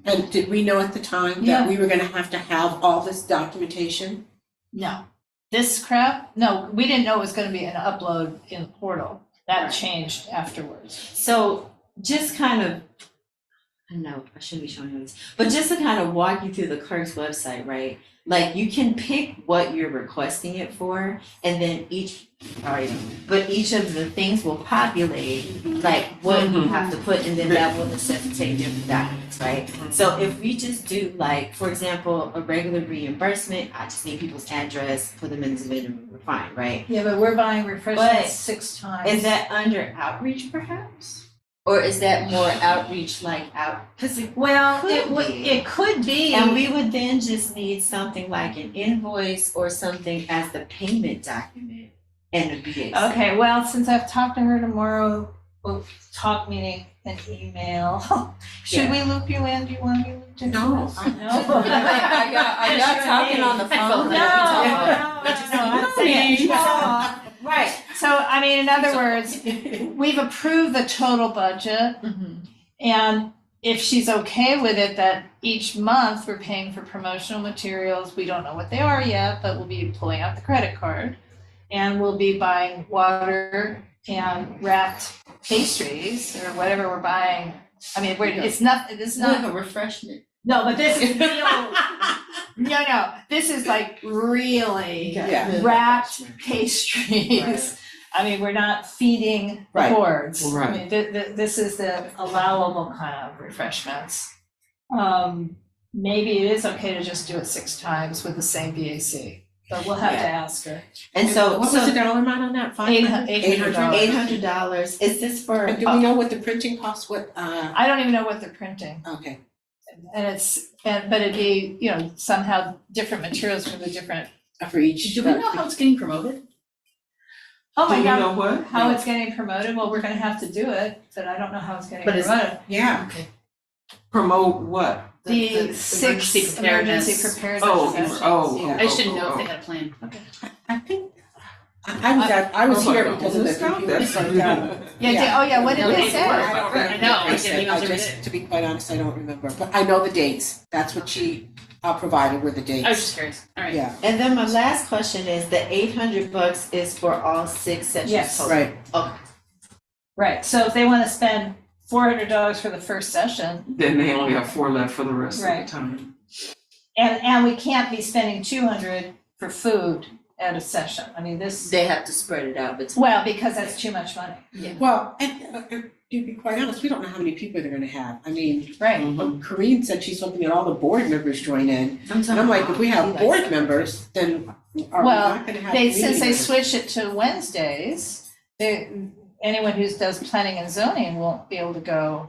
and did we know at the time Yeah. that we were gonna have to have all this documentation? No. This crap, no, we didn't know it was gonna be an upload in the portal. That Right. changed afterwards. So just kind of, I know I shouldn't be showing you this, but just to kind of walk you through the clerk's website, right? Like you can pick what you're requesting it for, and then each of the things will populate like what you have to put, and then that will necessitate different documents, right? So if we just do like, for example, a regular reimbursement, I just need people's address, put them in the minimum, we're fine, right? Yeah, but we're buying But refreshments 6 times. Is that under outreach perhaps? Or is that more outreach like cause it Well, could be. it could be. And we would then just need something like an invoice or something as the payment document and a BAC. Okay, well, since I've talked to her tomorrow, we'll talk meeting and email. Should we loop you in? Do you want me to? No. No. I got talking on the phone. I'm saying talk. Right. So, I mean, in other words, we've approved the total budget, and if she's okay with it, that each month we're paying for promotional materials, we don't know what they are yet, but we'll be pulling out the credit card, and we'll be buying water and wrapped pastries, or whatever we're buying. I mean, it's not, a refreshment. no, but this is real, no, this is like really Yeah. wrapped pastries. I mean, we're not feeding the Right. boards. Right. I mean, this is the allowable kind of refreshments. Maybe it is okay to just do it 6 times with the same BAC, but we'll have to ask her. And so, What was the dollar amount on that? $500? $800. Is this for? And do we know what the printing costs, I don't even know what they're printing, okay. and but it'd be, somehow different materials for the different, For each. Do we know how it's getting promoted? oh my Do you God, know what? how it's getting promoted, well, we're gonna have to do it, but I don't know how it's getting But is- promoted. Yeah, Promote what? The 6 emergency preparedness. emergency preparedness Oh, sessions. Yeah. I just didn't know if they had a plan. I think, I was here because of the computer. That's. but, Yeah, what did No, they they say? were. I don't remember I know, what I they get said. emails I every just, day. to be quite honest, I don't remember, but I know the dates, that's what she provided were the dates. I was just curious. All right. Yeah, And then my last question is, the $800 is for all 6 sessions Yes. total? right, Okay. Right, so if they wanna spend $400 for the first session, Then they only have 4 left for the rest of Right. the time. and we can't be spending $200 for food at a session, I mean, this, They have to spread it out between. well, because that's too much money. well, and to be quite honest, we don't know how many people they're gonna have, I mean, Right, Corinne said she's hoping that all the board members join in, I'm and I'm like, if we have board members, then are we Well, not gonna have since community they members? switched it to Wednesdays, anyone who does planning and zoning won't be able to go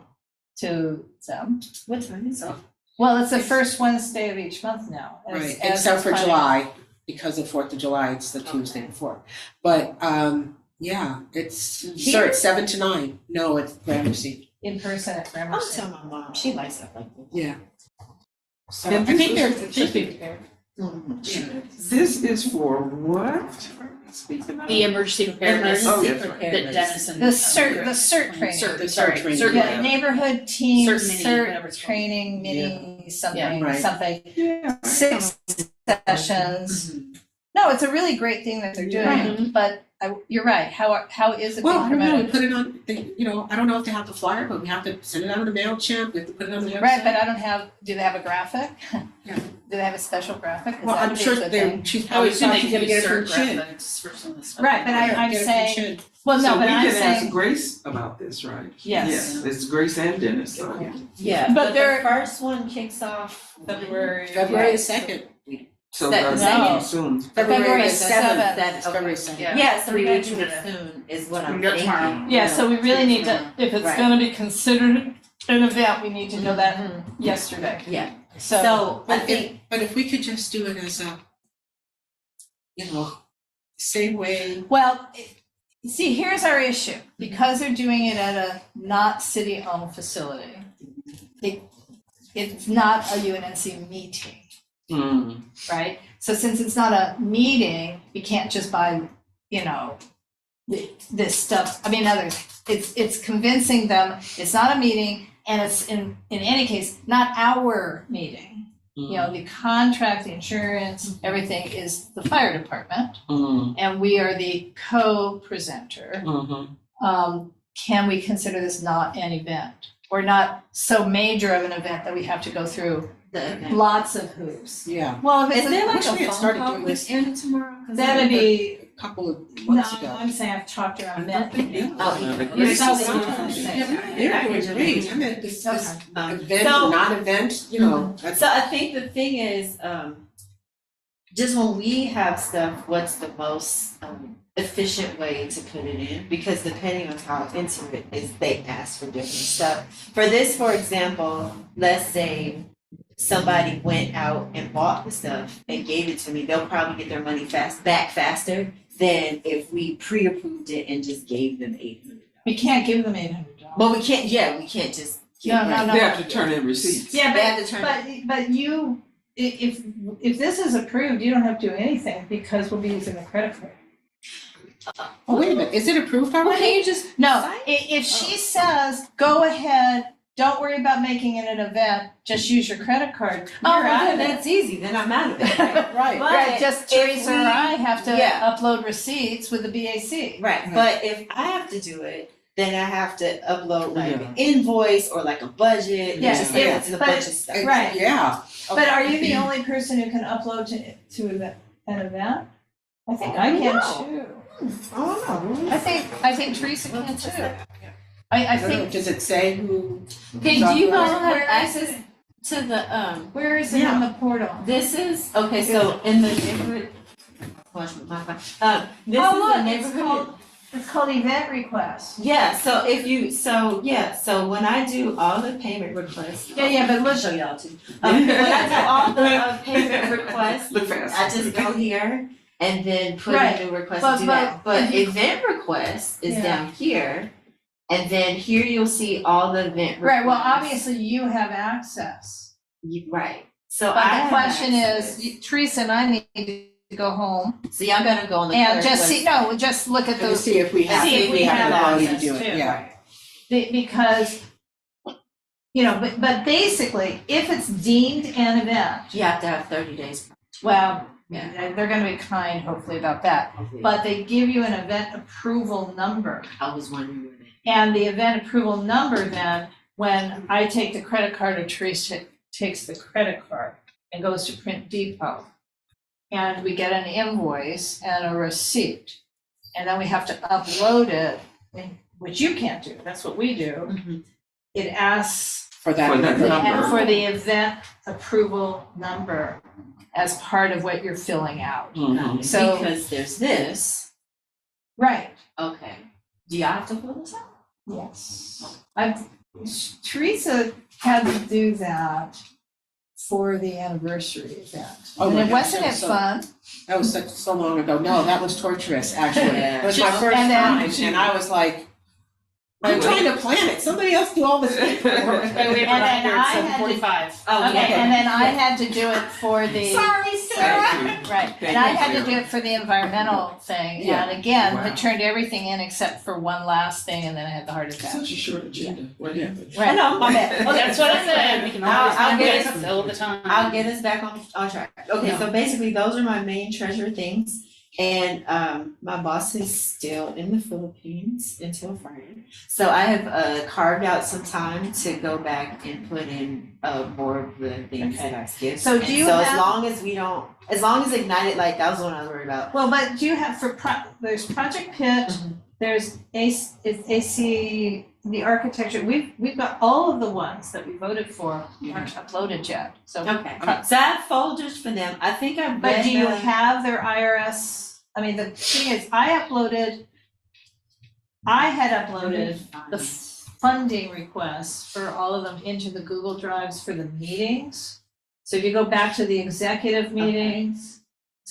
to them. What time is it? Well, it's the first Wednesday of each month now. Right, except for July, because of 4th of July, it's the Tuesday before. But, yeah, it's 7 to 9. No, it's Gramercy. In person at I'll Gramercy. tell my mom, she likes stuff like this. Yeah. So And I think this there's, Should be prepared. This is for what? Speaking of. The emergency preparedness Oh, Emergency yes, right. that preparedness. Dennis and. The cert training. Cert, The sorry, cert training. cert Yeah, neighborhood team, Cert mini, whatever cert it's called. training, mini something, right. something, Yeah. 6 sessions. No, it's a really great thing that they're doing, but you're right, how is it being Well, I don't know, we promoted? put it on, I don't know if they have the flyer, but we have to send it out on the MailChimp, we have to put it on the website. Right, but I don't have, do they have a graphic? Yeah. Do they have a special graphic? 'Cause Well, that'd I'm be a sure good they, thing. she's I probably would assume thought they she's can gonna get it use from certain Chin. graphics for some of this stuff. Right, but I'm Get it from saying, Chin. well, no, So but I'm we can ask saying, Grace about this, right? yes. Yeah, it's Grace and Dennis, so. Yeah, But but they're- the first one kicks off February. February the 2nd. So Set- that's no. too soon. February the 7th. It's February 7th. Yeah. Yeah, so we Three gotta weeks do from it today. soon is what We I'm can do it tomorrow. thinking. Yeah, so we really need to, if it's Right. gonna be considered an event, we need to know that yesterday. Yeah, So, so I But think, but if we could just do it as a, same way, well, see, here's our issue. Because they're doing it at a not city-owned facility, it's not a UNNC meeting, Mm. right? So since it's not a meeting, you can't just buy, this stuff. I mean, it's convincing them it's not a meeting, and it's in any case, not our meeting. The contract, the insurance, everything is the fire department, Mm. and we are the co-presenter. Mhm. Can we consider this not an event? Or not so major of an event that we have to go through the event. lots of hoops? yeah, Well, if Is it's there a, like wish a we had phone started call doing with this. Anna tomorrow? 'Cause that'd be, a couple of no, months ago. I'm saying I've talked around that. Oh, You're It's selling so- different things. Yeah, it was great, I meant this Okay. event, So- non-event, that's. So I think the thing is, just when we have stuff, what's the most efficient way to put it in? Because depending on how intimate is, they ask for different stuff. For this, for example, let's say somebody went out and bought the stuff and gave it to me, they'll probably get their money back faster than if we pre-approved it and just gave them $800. We can't give them $800. But we can't just. No, no, no. They have to turn in receipts. Yeah, They have to turn- but you, if this is approved, you don't have to do anything because we'll be using the credit card. Oh, wait a minute, is it approved Well, already? can you just No, sign? if she says, go ahead, don't worry about making it an event, just use your credit card, Oh, you're out well, of then it. that's easy, then I'm out of it. Right. But Right, just if Teresa or we- I have to Yeah. upload receipts with the BAC. Right, but if I have to do it, then I have to upload like Yeah. an invoice or like a budget, Yeah, just yeah, it's a but- bunch of stuff. Right. Yeah. But are you the only person who can upload to an event? I think I can No. too. Oh, I think Teresa can too. I think, Does it say who? Okay, do you all have Where is access it? to the where is it on the portal? this is, okay, so in the neighborhood. Watch my phone. This Oh, is the look, neighborhood. it's called event request. Yeah, so if you, so when I do all the payment requests. Yeah, but I'll look, show y'all too. When I do all the payment requests, Look fast. I just go here and then put Right. in new request But- and do that. but But if event request is Yeah. down here. And then here you'll see all the event requests. right, well, obviously you have access. Right, so I But the have question access. is, Teresa and I need to go home So y'all gotta go on the. and clerk just see, website. no, just look at To those, see if we have, See if if we we have have the ability to access do it, too. yeah. because, but basically, if it's deemed an event, You have to have 30 days. well, Yeah. they're gonna be kind hopefully about that. But they give you an event approval number. I was wondering where that. And the event approval number then, when I take the credit card or Teresa takes the credit card and goes to Print Depot, and we get an invoice and a receipt, and then we have to upload it, which you can't do, that's what we do. It asks For that. For that number. for the event approval number as part of what you're filling out. Mhm. So, Because there's this, right, okay. Do y'all have to fill this out? yes. Teresa had to do that for the anniversary event. Oh And my it gosh, wasn't that it was so- fun? That was so long ago. No, that was torturous, actually. Yeah. It was my first And then- time, and I was like, I'm trying to plan it. Somebody else do all this paperwork. And we And then have I at had to- 7:45. Oh, Okay, and then I had to do it for the. Sorry, Thank you. Right, Thank and I you, had to Sarah. do it for the environmental thing, Yeah. and again, Wow. had turned everything in except for one last thing, and then I had the heart attack. Such a short agenda. What happened? I know, my bad. Oh, that's what I said, we can always I'll find get ways it. to fill the time. I'll get us back on track. Okay, so basically those are my main treasure things. And my boss is still in the Philippines until Friday. So I have carved out some time to go back and put in more of the things that I skipped. So do And you so have- as long as Ignited Light, that was the one I was worried about. Well, but do you have there's Project Pitch, there's AC, the architecture, we've got all of the ones that we voted for aren't uploaded yet, so. Okay, so I have folders for them. I think I read But do you them. have their IRS, I mean, the thing is, I had uploaded the funding requests for all of them into the Google Drives for the meetings. So if you go back to the executive meetings.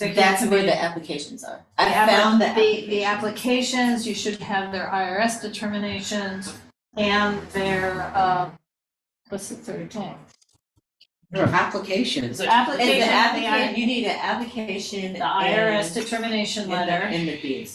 That's where the applications are. I found The applications, you should have their IRS determinations and their, what's the third thing? Or applications. Application, It's the application, you need an application. the IRS determination letter And the BAC.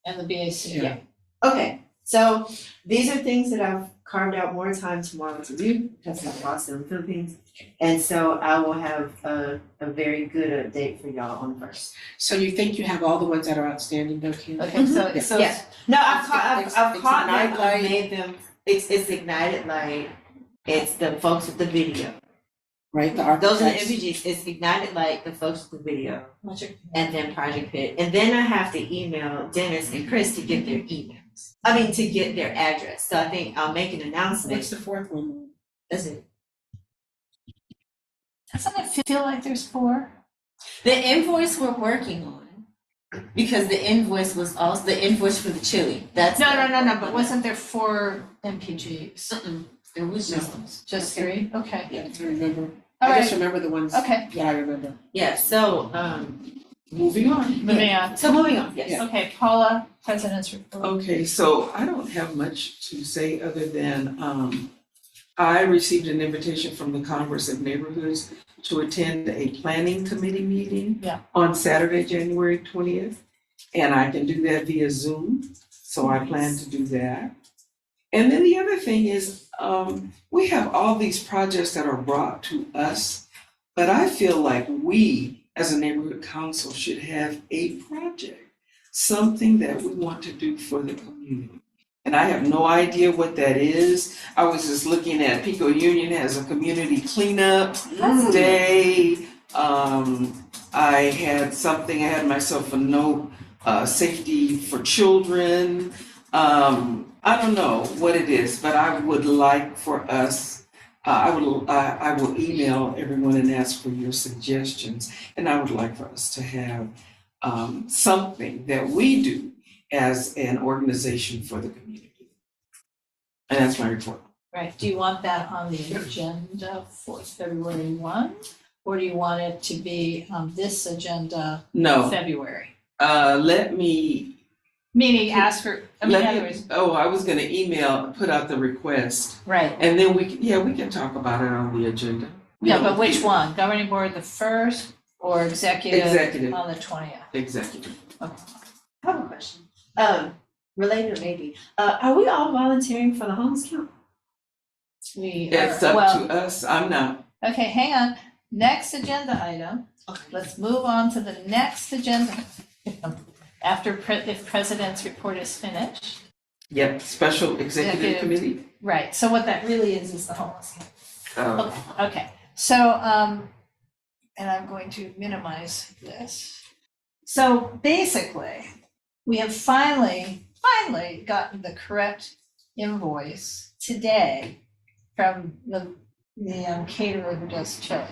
and the BAC. Yeah. Okay, so these are things that I've carved out more time tomorrow to do, because I'm lost in the Philippines. And so I will have a very good update for y'all on the first. So you think you have all the ones that are outstanding, though, Kim? Okay, so. Yes. No, I've It's caught them, Ignited Light. I've made them, it's Ignited Light, it's the folks with the video. Right, the Those are the architects. MVGs, it's Ignited Light, the folks with the video, and then Project Pit. And then I have to email Dennis and Chris to get their emails. I mean, to get their address. So I think I'll make an announcement. What's the fourth one? That's it. Doesn't it feel like there's 4? The invoice we're working on, because the invoice was also, the invoice for the chili, that's. No, but wasn't there 4 MPGs? It was just. Just 3? Okay. Yeah, I remember. All I just right, remember the ones okay, that I remember. Yeah, so, Moving on. moving on. so moving on, yes. Yeah. Okay, Paula, President's report. Okay, so I don't have much to say other than, I received an invitation from the Congress of Neighborhoods to attend a planning committee meeting Yeah. on Saturday, January 20th. And I can do that via Zoom, so I plan to do that. And then the other thing is, we have all these projects that are brought to us, but I feel like we, as a neighborhood council, should have a project, something that we want to do for the community. And I have no idea what that is. I was just looking at Pico Union has a community cleanup day. I had myself a note, safety for children. I don't know what it is, but I would like for us, I will email everyone and ask for your suggestions. And I would like for us to have something that we do as an organization for the community. And that's my report. Right, do you want that on the agenda for February 1? Or do you want it to be on this agenda No, February? let me, Meaning ask for, in other words, I was gonna put out the request. right, And then we can talk about it on the agenda. yeah, but which one? Governing board the 1st or executive Executive, on the 20th? executive. I have a question. Related maybe, are we all volunteering for the homeless count? We It's are, up well, to us, I'm not. okay, hang on, next agenda item, let's move on to the next agenda. After, if president's report is finished. Yep, special executive Executive. committee. Right, so what that really is the homeless. Uh, Okay, so, and I'm going to minimize this. So basically, we have finally gotten the correct invoice today from the caterer who does chili.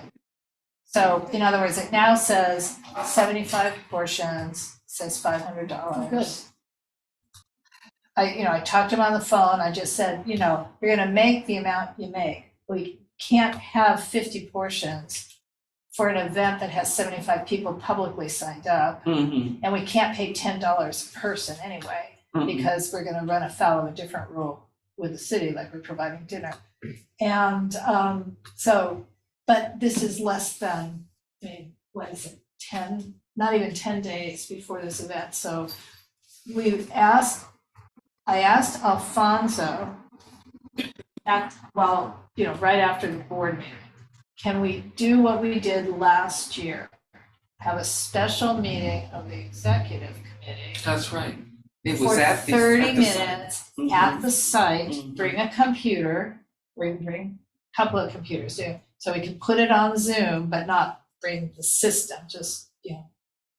So in other words, it now says 75 portions, says $500. Good. I talked to him on the phone, I just said, you're gonna make the amount you make. We can't have 50 portions for an event that has 75 people publicly signed up, mhm, and we can't pay $10 a person anyway, mhm. because we're gonna run afoul of a different rule with the city, like we're providing dinner. And but this is less than, what is it? not even 10 days before this event. So I asked Alfonso right after the board meeting, can we do what we did last year? Have a special meeting of the executive committee That's right. It for was at the. 30 at the site. minutes at the site, Mhm. bring a computer, bring a couple of computers, so we can put it on Zoom, but not bring the system, just,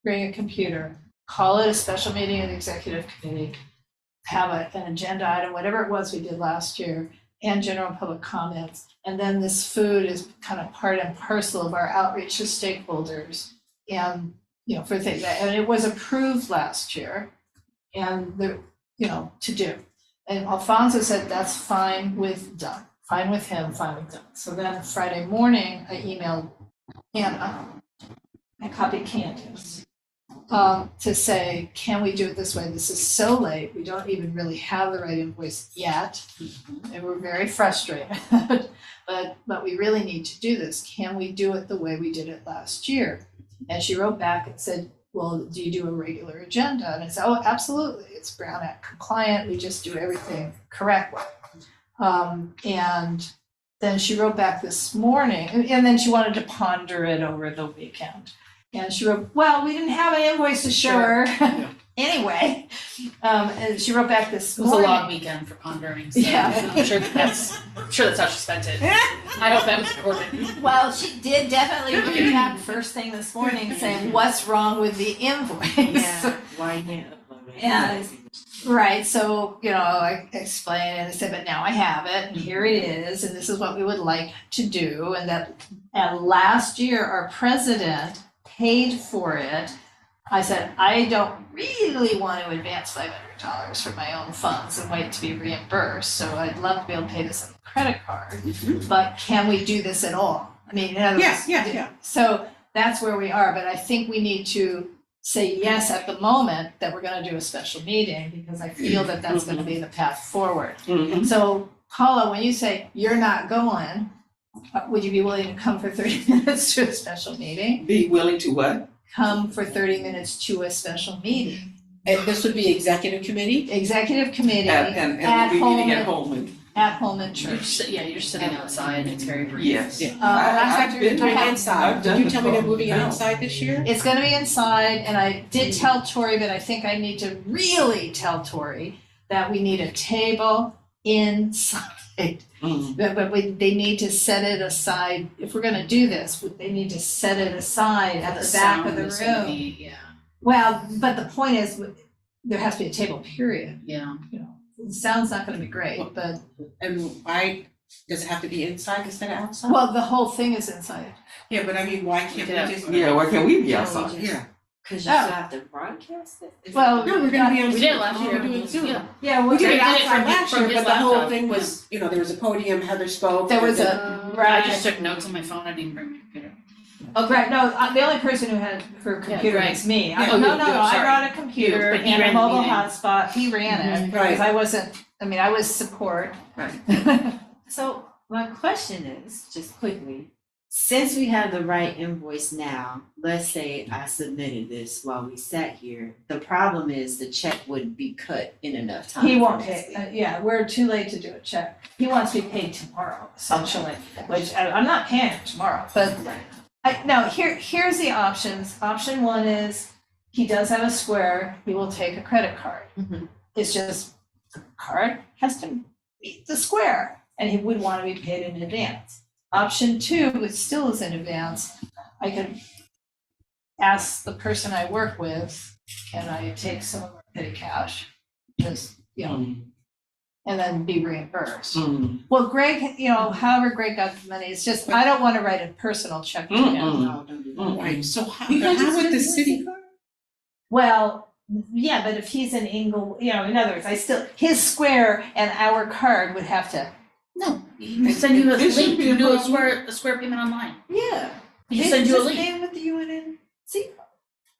bring a computer, call it a special meeting of the executive committee, have an agenda item, whatever it was we did last year, and general public comments. And then this food is kind of part and parcel of our outreach to stakeholders and, for things, and it was approved last year and to do. And Alfonso said, that's fine with Doug, fine with him, fine with Doug. So then Friday morning, I emailed Anna, I copied Candace, to say, can we do it this way? This is so late, we don't even really have the right invoice yet, and we're very frustrated. But we really need to do this. Can we do it the way we did it last year? And she wrote back and said, well, do you do a regular agenda? And I said, oh, absolutely. It's Brown Act compliant. We just do everything correctly. And then she wrote back this morning, and then she wanted to ponder it over the weekend. And she wrote, well, we didn't have an invoice to show her anyway. And she wrote back this It was a morning. long weekend for pondering, so Yeah. I'm sure that's how she spent it. I hope that was recorded. Well, she did definitely recap first thing this morning saying, what's wrong with the invoice? Yeah, why can't upload it? Yeah. Right, so, I explained and I said, but now I have it, and here it is, and this is what we would like to do, and last year, our president paid for it. I said, I don't really want to advance $500 from my own funds and wait to be reimbursed, so I'd love to be able to pay this on a credit card, but can we do this at all? I mean, in other words. Yeah. So that's where we are, but I think we need to say yes at the moment that we're gonna do a special meeting, because I feel that that's gonna be the path forward. Mhm. So Paula, when you say you're not going, would you be willing to come for 30 minutes to a special meeting? Be willing to what? Come for 30 minutes to a special meeting. And this would be executive committee? Executive committee And at we'll be meeting at Holman, home. at Holman You're Church. you're sitting outside, it's very brief. Yes. Yeah. I've They're been doing there. inside. I've done Did you the tell me they're phone moving it now. inside this year? It's gonna be inside, and I did tell Tori, but I think I need to really tell Tori that we need a table inside. Mhm. But they need to set it aside, if we're gonna do this, they need to set it aside at the back of the sound is gonna room. be- Yeah, Well, but the point is, there has to be a table, period, yeah. The sound's not gonna be great, but, And why, does it have to be inside instead of outside? well, the whole thing is inside. Yeah, but I mean, why can't Yeah. we just? Yeah, why can't we be Yeah, we outside? just- Yeah. Cause you Oh. still have to broadcast it? Well, No, we're gonna be on We Zoom. did it last We're year. doing Zoom. Yeah. Yeah, We we did it did it outside from last from year, his but the whole laptop, thing was, there was a podium, Heather spoke. There was and a, I right, just took notes on my phone, I didn't bring my computer. oh, right, no, the only person who had her computer Greg. was me. Yeah, No, you, I sorry. brought a computer You, but he and a ran the mobile meeting. hotspot, he ran it, Right. because I wasn't, I was support. Right. So my question is, just quickly, since we have the right invoice now, let's say I submitted this while we sat here, the problem is the check wouldn't be cut in enough time. He for won't next pay, week. yeah, we're too late to do a check. He wants to be paid tomorrow, essentially, which I'm not paying him tomorrow, but no, here's the options. Option one is, he does have a Square, he will take a credit card. Mhm. It's just, the card has to meet the Square, and he would want to be paid in advance. Option two, which still is in advance, I could ask the person I work with, can I take some of our petty cash? Just, Mhm. and then be reimbursed. Mhm. Well, Greg, however Greg got the money, it's just, I don't want to write a personal check to him. Mm-mm. No, don't do that. Mm. Right, so how You guys just would did the this city? Well, yeah, but if he's in Ingle, in other words, his Square and our card would have to, No, he can send you a It shouldn't link, be you a can do a problem. square payment online. Yeah. He can send you a Just link. pay with the UNNC.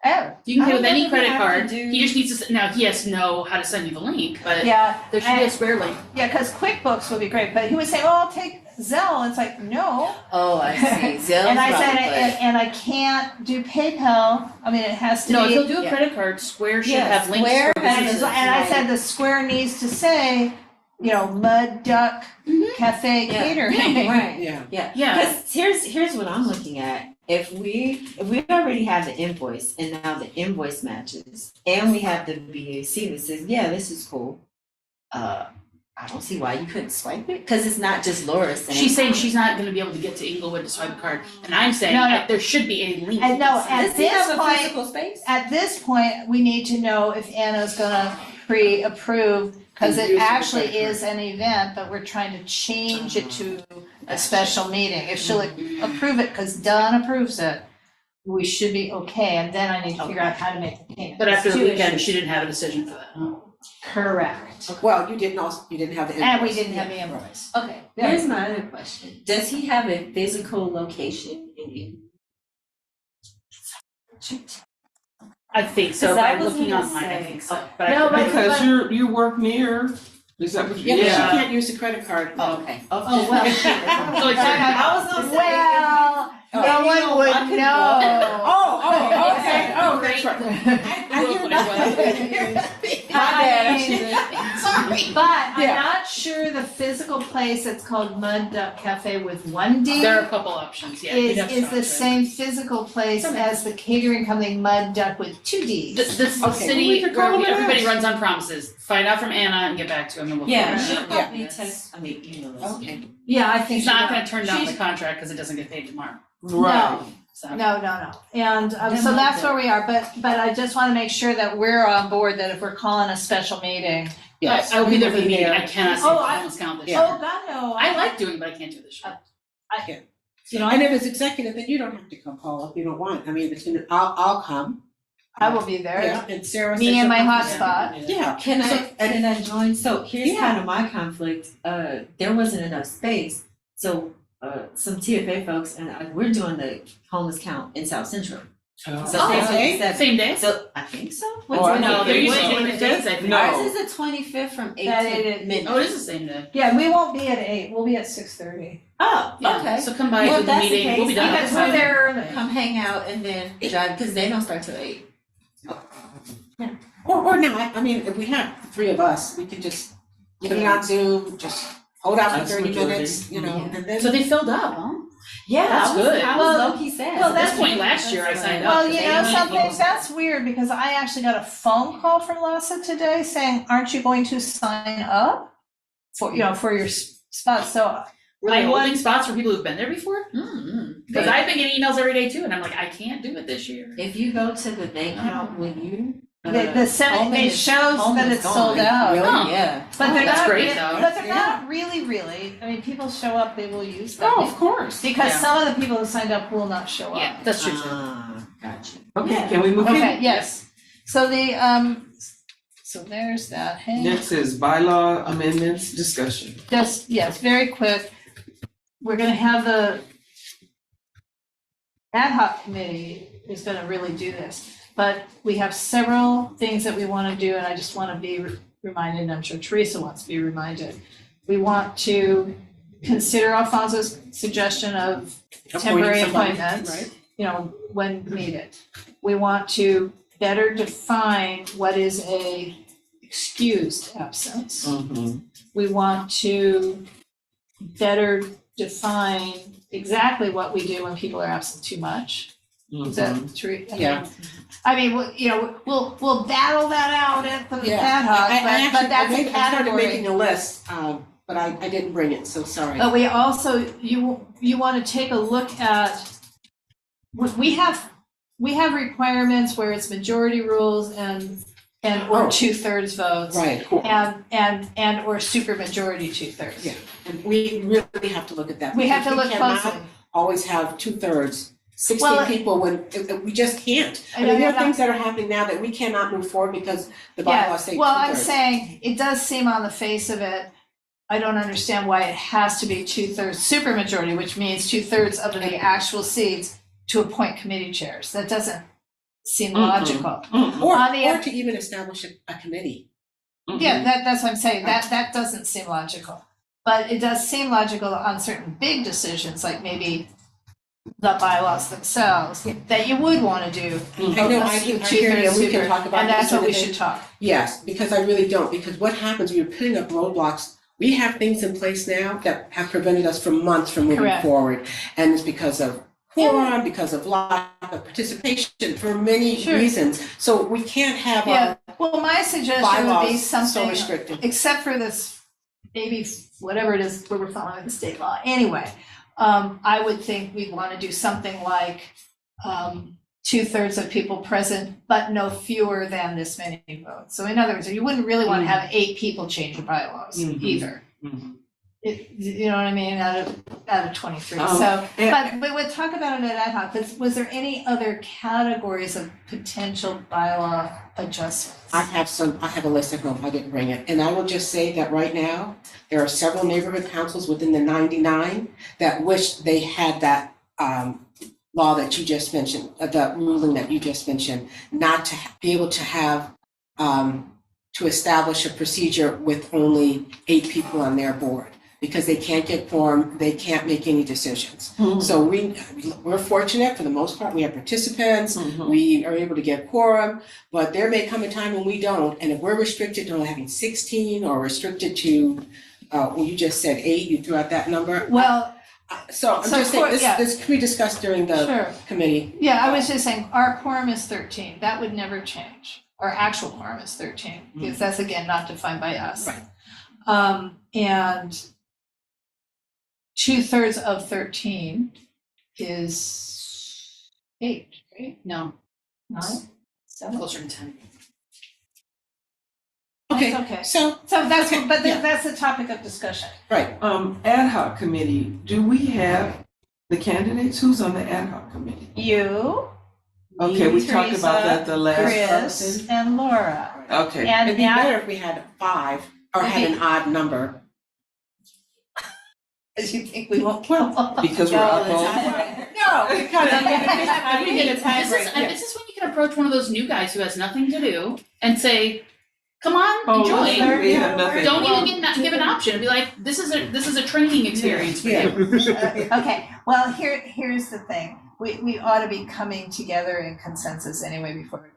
oh, You can pay I with don't any know that credit we have to card, do- he just needs to, now he has to know how to send you the link, but yeah. there should be a Square link. Yeah, because QuickBooks would be great, but he would say, oh, I'll take, Zelle, and it's like, no. Oh, I see. Zell's And I said, probably- and I can't do PayPal, I mean, it has to No, if be. you'll do a yeah. credit card, Square should Yeah, have links Square for has- And businesses. I said the Square needs to say, you know, Mud Duck Cafe Yeah. Catering. Right. Yeah. Yeah, Yeah. because here's what I'm looking at. If we already have the invoice and now the invoice matches and we have the BAC that says, yeah, this is cool. I don't see why you couldn't swipe it, because it's not just Laura saying. She's saying she's not gonna be able to get to Inglewood to swipe a card, and I'm saying No, no. that there should be a link. And no, Does at he have this a point, physical space? at this point, we need to know if Anna's gonna pre-approve, because And it use the actually credit card. is an event, but we're trying to change it to a special meeting. If she'll approve it, because Don approves it, we should be okay, and then I need to figure out how to make the payment. But after the Two weekend, issues. she didn't have a decision for that, huh? Correct. Well, you didn't have the invoice. And we didn't have the invoice. Okay, Yeah. here's my other question. Does he have a physical location in you? I think so, 'Cause by I was looking gonna online, I say- think so, okay. but I No, could be but- wrong. Because you work near, is that what you? Yeah, but she Yeah. can't use the credit card. Oh, okay. Oh, well, So it's I was gonna say. well, no one would know. Oh, okay, oh, that's right. I hear that. Sorry. But I'm Yeah. not sure the physical place that's called Mud Duck Cafe with one D There are a couple options, yeah. we'd have to is talk the to her. same physical place as the catering company Mud Duck with two Ds. This is the Okay, we city could where call it everybody out. runs on promises. Find out from Anna and get back to him and we'll. Yeah, figure it she'll out. probably Yes. text, email us. Okay. Yeah, I think He's you're not right. gonna turn down the She's- contract because it doesn't get paid tomorrow, Right. so. No. And Then so we'll that's do where we are, but I just wanna make sure that we're on board, that if we're calling a special meeting. Yes. I will be there for the we will meeting, there. I cannot see Oh, the I- homeless count this Yeah. year. Oh, God, no. I like doing, it, but I can't do it this year. You know, And if it's executive, then you don't have to come, Paula, if you don't want. I mean, if it's, I'll come. I will be there. Yeah, and Sarah. Me said and my she'll come. hotspot. Yeah. Can I join? So here's Yeah. kind of my conflict. There wasn't enough space. So some TFA folks and we're doing the homeless count in South Central. So Oh, they okay. said- Same day? So I think so. Oh, I No, think they're they usually will. different days, I think. No. Ours is the 25th from 8 That to it- midnight. Oh, it is the same day. Yeah, we won't be at 8, we'll be at 6:30. Oh, Yeah, okay. so come by Well, to if the that's the meeting, we'll be case, done. Because we're there early. Come hang out and then drive because they don't start till 8. Or not, I mean, if we have the three of us, we could just put it on Zoom, just hold out for That's 30 majority. minutes, you know, and then. So they filled up, huh? Yeah, That's good. I Well, was low-key sad. well, At this that's- point last year, I signed up. Well, because you they know didn't need something, people. that's weird, because I actually got a phone call from Lassa today saying, aren't you going to sign up for, for your spot, so. Were they I want- holding spots for people who've been there before? Because They- I've been getting emails every day too, and I'm like, I can't do it this year. If you go to the bank account when you. It shows that it's sold out. Really? Huh. Yeah. But they're That's not, great, rea- though. but they're Yeah. not really, I mean, people show up, they will use them. Oh, of course. Because Yeah. some of the people who signed up will not show up. Yeah, that's true too. Gotcha. Okay, can we move in? Okay, yes, so so there's that, hey. Next is bylaw amendments discussion. Just, yes, very quick. We're gonna have the ad hoc committee is gonna really do this. But we have several things that we wanna do, and I just wanna be reminded, and I'm sure Teresa wants to be reminded. We want to consider Alfonso's suggestion of temporary Appointing somebody, appointments. right? When needed. We want to better define what is a excused absence. Mm-hmm. We want to better define exactly what we do when people are absent too much. Is that true? Yeah. I mean, we'll battle that out at the Yeah. ad hoc, I but that's a I started category. making a list, but I didn't bring it, so sorry. But we also, you want to take a look at, we have requirements where it's majority rules and or Oh. 2/3 votes. Right, cool. And or supermajority 2/3. Yeah. And we really have to look at that. We have to because look we cannot closely. always have 2/3, 16 Well, people when, we just can't. I mean, there are things that are happening now that we cannot move forward because the bylaws say 2/3. Well, I'm saying, it does seem on the face of it, I don't understand why it has to be 2/3 supermajority, which means 2/3 of the actual seats to appoint committee chairs. That doesn't seem logical. Or on the- to even establish a committee. Yeah, that's what I'm saying, that doesn't seem logical. But it does seem logical on certain big decisions, like maybe the bylaws themselves, that you would want to do. I know, I hear you, and we can talk about And that's this what we other should day. talk. Yes, because I really don't, because what happens, when you're putting up roadblocks, we have things in place now that have prevented us for months from moving Correct. forward. And it's because of quorum, because of lack of participation, for many Sure. reasons. So we can't have Yeah, our well, my suggestion would be bylaws so something, restricted. except for this, maybe whatever it is, where we're following the state law. Anyway, I would think we'd want to do something like 2/3 of people present, but no fewer than this many votes. So in other words, you wouldn't really want to have 8 people change your bylaws either. You know what I mean, out of 23. So, but we'll talk about it at ad hoc. Was there any other categories of potential bylaw adjustments? I have a list at home, I didn't bring it, and I will just say that right now, there are several neighborhood councils within the 99 that wish they had that law that you just mentioned, the ruling that you just mentioned, not to be able to have, to establish a procedure with only 8 people on their board, because they can't get quorum, they can't make any decisions. So we're fortunate, for the most part, we have participants, we are able to get quorum, but there may come a time when we don't, and if we're restricted to only having 16 or restricted to, well, you just said 8, you threw out that number. Well, So I'm So just saying, yeah. this can be discussed during the sure. committee. Yeah, I was just saying, our quorum is 13. That would never change. Our actual quorum is 13, because that's again not defined by us. Right. And 2/3 of 13 is 8, right? No, 9? 7? closer to 10. Okay, Okay. so, So that's, Okay, but yeah. that's the topic of discussion. right, Ad hoc committee, do we have the candidates? Who's on the ad hoc committee? You, Okay, we talked Teresa, about that the last Chris, person. and Laura. Okay, And it'd be better if we had 5 or had It'd an odd number. As you think we won't kill all because we're the opposed. time. No, because Hey, we get a this is, tiebreak. this is when you can approach one of those new guys who has nothing to do and say, come on, Oh, join. we have nothing. Don't even give an option. Be like, this is a training experience for Yeah. you. Okay, well, here's the thing. We ought to be coming together in consensus anyway before,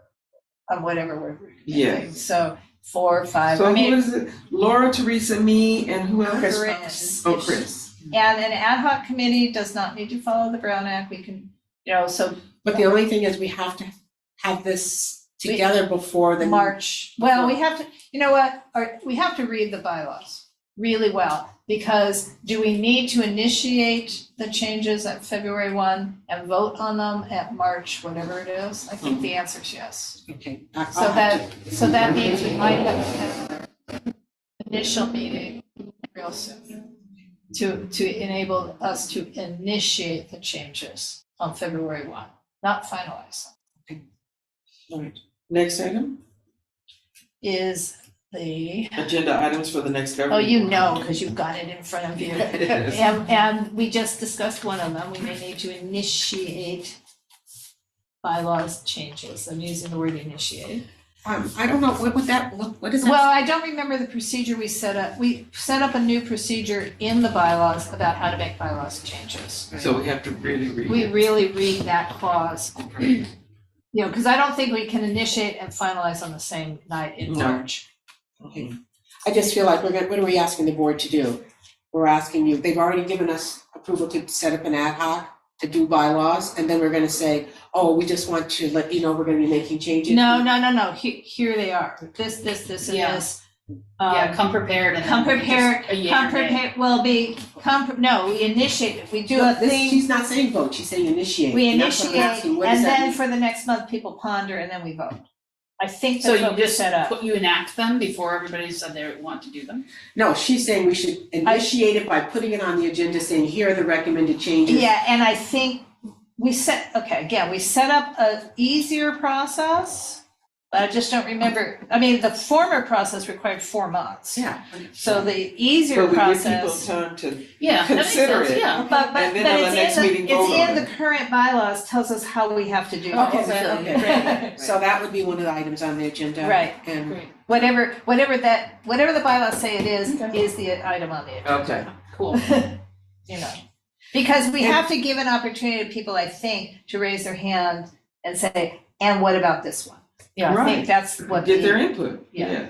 on whatever we're doing. Yes. So 4 or 5, So I who mean, is it? Laura, Teresa, me, and who else? Chris. Oh, Chris. And an ad hoc committee does not need to follow the Brown Act. We can, so But the only thing is, we have to have this together before the. March, well, we have to, you know what, we have to read the bylaws really well, because do we need to initiate the changes at February 1 and vote on them at March, whatever it is? I think the answer is yes. Okay. So that means we might have to have an initial meeting real soon to enable us to initiate the changes on February 1, not finalize them. All right. Next item, Is the, agenda items for the next oh, government. you know, because you've got it in front of you. It is. And we just discussed one of them. We may need to initiate bylaws changes. I'm using the word initiate. I don't know, what would that, what is that? Well, I don't remember the procedure we set up. We set up a new procedure in the bylaws about how to make bylaws changes. So we have to really read We it. really read that clause. You know, because I don't think we can initiate and finalize on the same night in No. March. Okay. I just feel like what are we asking the board to do? We're asking you, they've already given us approval to set up an ad hoc to do bylaws, and then we're gonna say, oh, we just want to let you know we're gonna be making changes. No. Here they are. This, and Yeah. this. Yeah, come prepared and Come then just prepared, a yay come or nay. prepared, we initiate it. We do a This- thing. She's not saying vote, she's saying initiate. We And that's what I'm initiate, asking, what and does that then mean? for the next month, people ponder, and then we vote. I think So that's you what we just set up. you enact them before everybody said they want to do them? No, she's saying we should initiate it by putting it on the agenda, saying here are the recommended changes. Yeah, and I think we set up an easier process I just don't remember, I mean, the former process required 4 months. Yeah. So the easier But we give people process. time to Yeah, that makes consider sense, it. yeah. But And then on the next meeting, vote it's on in the it. current bylaws, tells us how we have to do Okay, this. okay, so that would be one of the items on the agenda. Right. And, Great, Whatever the bylaws say it is the item on the agenda. Okay. cool. You know, because we have to give an opportunity to people, I think, to raise their hand and say, and what about this one? Yeah, I Right. think that's what. Get their input, Yeah. yeah.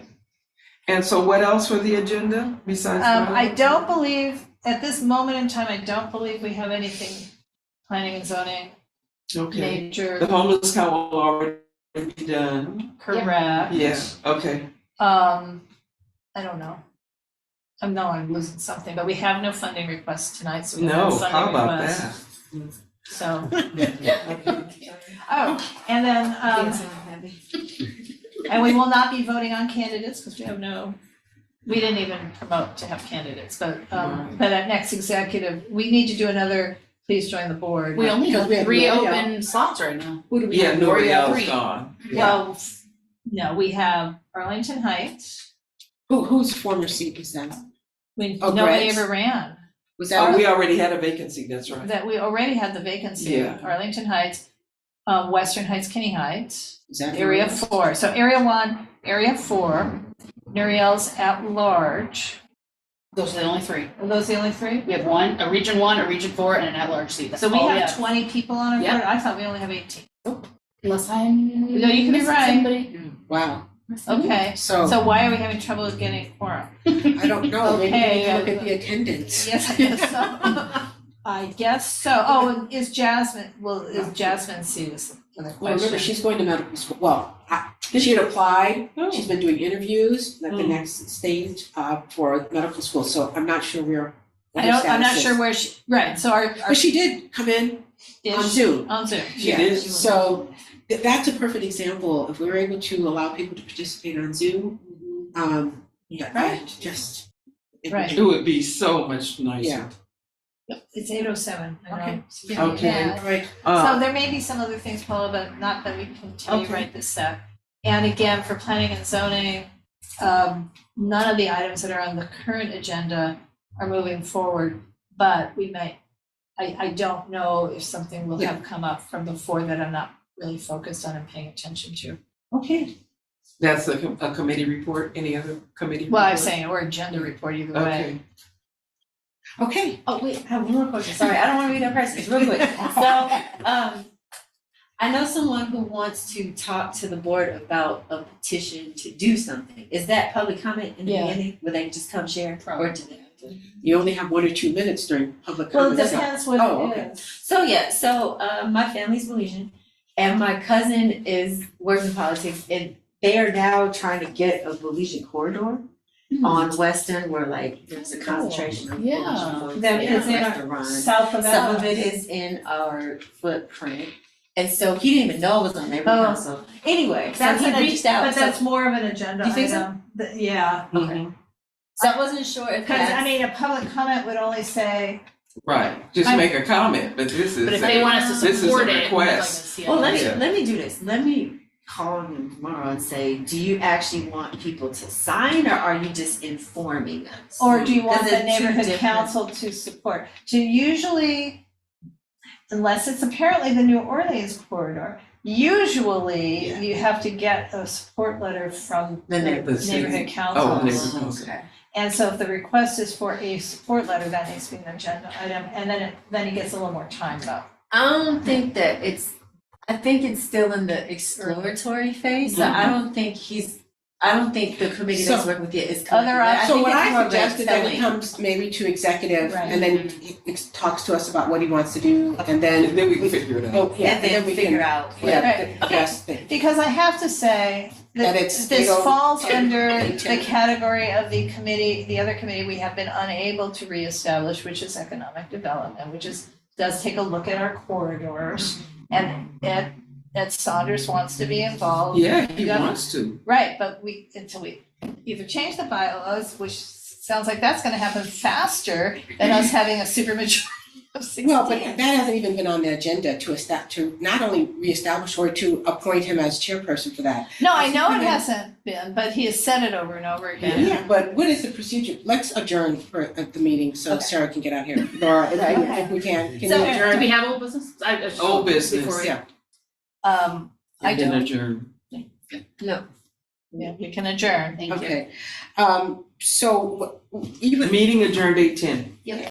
And so what else for the agenda besides? I don't believe, at this moment in time, I don't believe we have anything planning and zoning Okay, major, the homeless council will already be done, correct. yeah, okay. I don't know. No, I'm losing something, but we have no funding requests tonight, so we have no No, funding how about requests. that? So, Okay. oh, and then, and we will not be voting on candidates because we didn't even promote to have candidates, but at next executive, we need to do another, please join the board. We only Because have we have 3 L'Oreal. open slots right now. who do we Yeah, have? L'Oreal's Three. gone. Well, no, we have Arlington Heights, Whose former seat is that? Oh, nobody Greg's? ever ran. Was Oh, that, we already had a vacancy, that's right. That we already had the vacancy, Yeah. Arlington Heights, Western Heights, Kinney Heights, is that? Area 4. So Area 1, Area 4, Nuriel's at large. Those are the only 3. Are those the only 3? We have a Region 1, a Region 4, and an at-large seat. That's So we all have 20 people on our Yeah. board? I thought we only have 18. Unless I'm. No, you can be missing right. somebody. Wow, Okay, so, so why are we having trouble with getting a quorum? I don't know, maybe we Okay, need to look at the attendance. Yes, I guess so. I guess so. Oh, and is Jasmine seat is the other Well, remember, question. she's going to medical school, well, she had applied, Oh. she's been doing interviews at the Mm. next stage, for medical school, so I'm not sure where. what her I'm not status sure is. where she, right, so our But she did come in on Zoom. On Zoom. She Yeah, did? so that's a perfect example, if we were able to allow people to participate on Zoom, yeah, Right. just. Right. It would be so much nicer. Yeah. It's 8:07. I know. Okay. Yeah. Okay. Yeah. Right, So there may be some other things, Paula, but not that we can continue Okay. right this sec. And again, for planning and zoning, none of the items that are on the current agenda are moving forward, but we might, I don't know if something will have come up from before that I'm not really focused on and paying attention to. okay. That's a committee report, any other committee report? Well, I'm saying, or agenda report either way. Okay, Okay, Oh, wait, I have one more question, sorry, I don't wanna be that person, real quick. So, I know someone who wants to talk to the board about a petition to do something. Is that public comment in the Yeah. beginning? Would they just come share? Or do they have to? you only have 1 or 2 minutes during public Well, it comment. depends what Oh, it okay. is. So, yeah, my family's Belizean, and my cousin works in politics, and they are now trying to get a Belizean corridor on Western, where like there's a concentration of Yeah. Belizean folks That in is in our restaurants. South of Some of Allen. it is in our footprint. And so he didn't even know it was on neighborhood Oh. council. Anyway, so That's he an, reached out. but So that's more of an agenda You think so? item. Yeah, Mhm. I wasn't sure if because I that's. mean, a public comment would only say, right, just I'm- make a comment, but this is. But if they want us to This is a support it, we'd like to request. see it. Well, Yeah. let me do this. Let me call him tomorrow and say, do you actually want people to sign, or are you just informing us? or do you want Is the it two neighborhood different- council to support? To usually, unless it's apparently the New Orleans corridor, usually you have to get a support letter from The the neighborhood neighborhood Oh, council. neighborhood council. Okay. And so if the request is for a support letter, that needs to be an agenda item, and then it gets a little more time though. I don't think that I think it's still in the exploratory phase, so I don't think the committee that's So- working with it is Other collecting that. So think what it's I more of a suggested that he telling. comes maybe to executive Right. and then he talks to us about what he wants to do and then. And then we can figure it out. Oh, yeah, And then we figure can, out. yeah, Right. the best thing. Because I have to say That that it's this 8:10, falls under 8:10. the category of the committee, the other committee we have been unable to reestablish, which is economic development, which does take a look at our corridors. And Ed Saunders wants to be involved. Yeah, he Yeah. wants to. Right, but until we either change the bylaws, which sounds like that's gonna happen faster than us having a supermajority of 16. Well, but that hasn't even been on the agenda to not only reestablish or to appoint him as chairperson for that. No, I know it hasn't been, but he has said it over and over again. Yeah, but what is the procedure? Let's adjourn for the meeting so Okay. Sarah can get out here. Laura, if we can you So, adjourn? do we have old business? I just- Old business. before we- Yeah. I And then don't, adjourn. No. yeah, we can adjourn. Thank you. Okay. So even Meeting adjourned 8:10.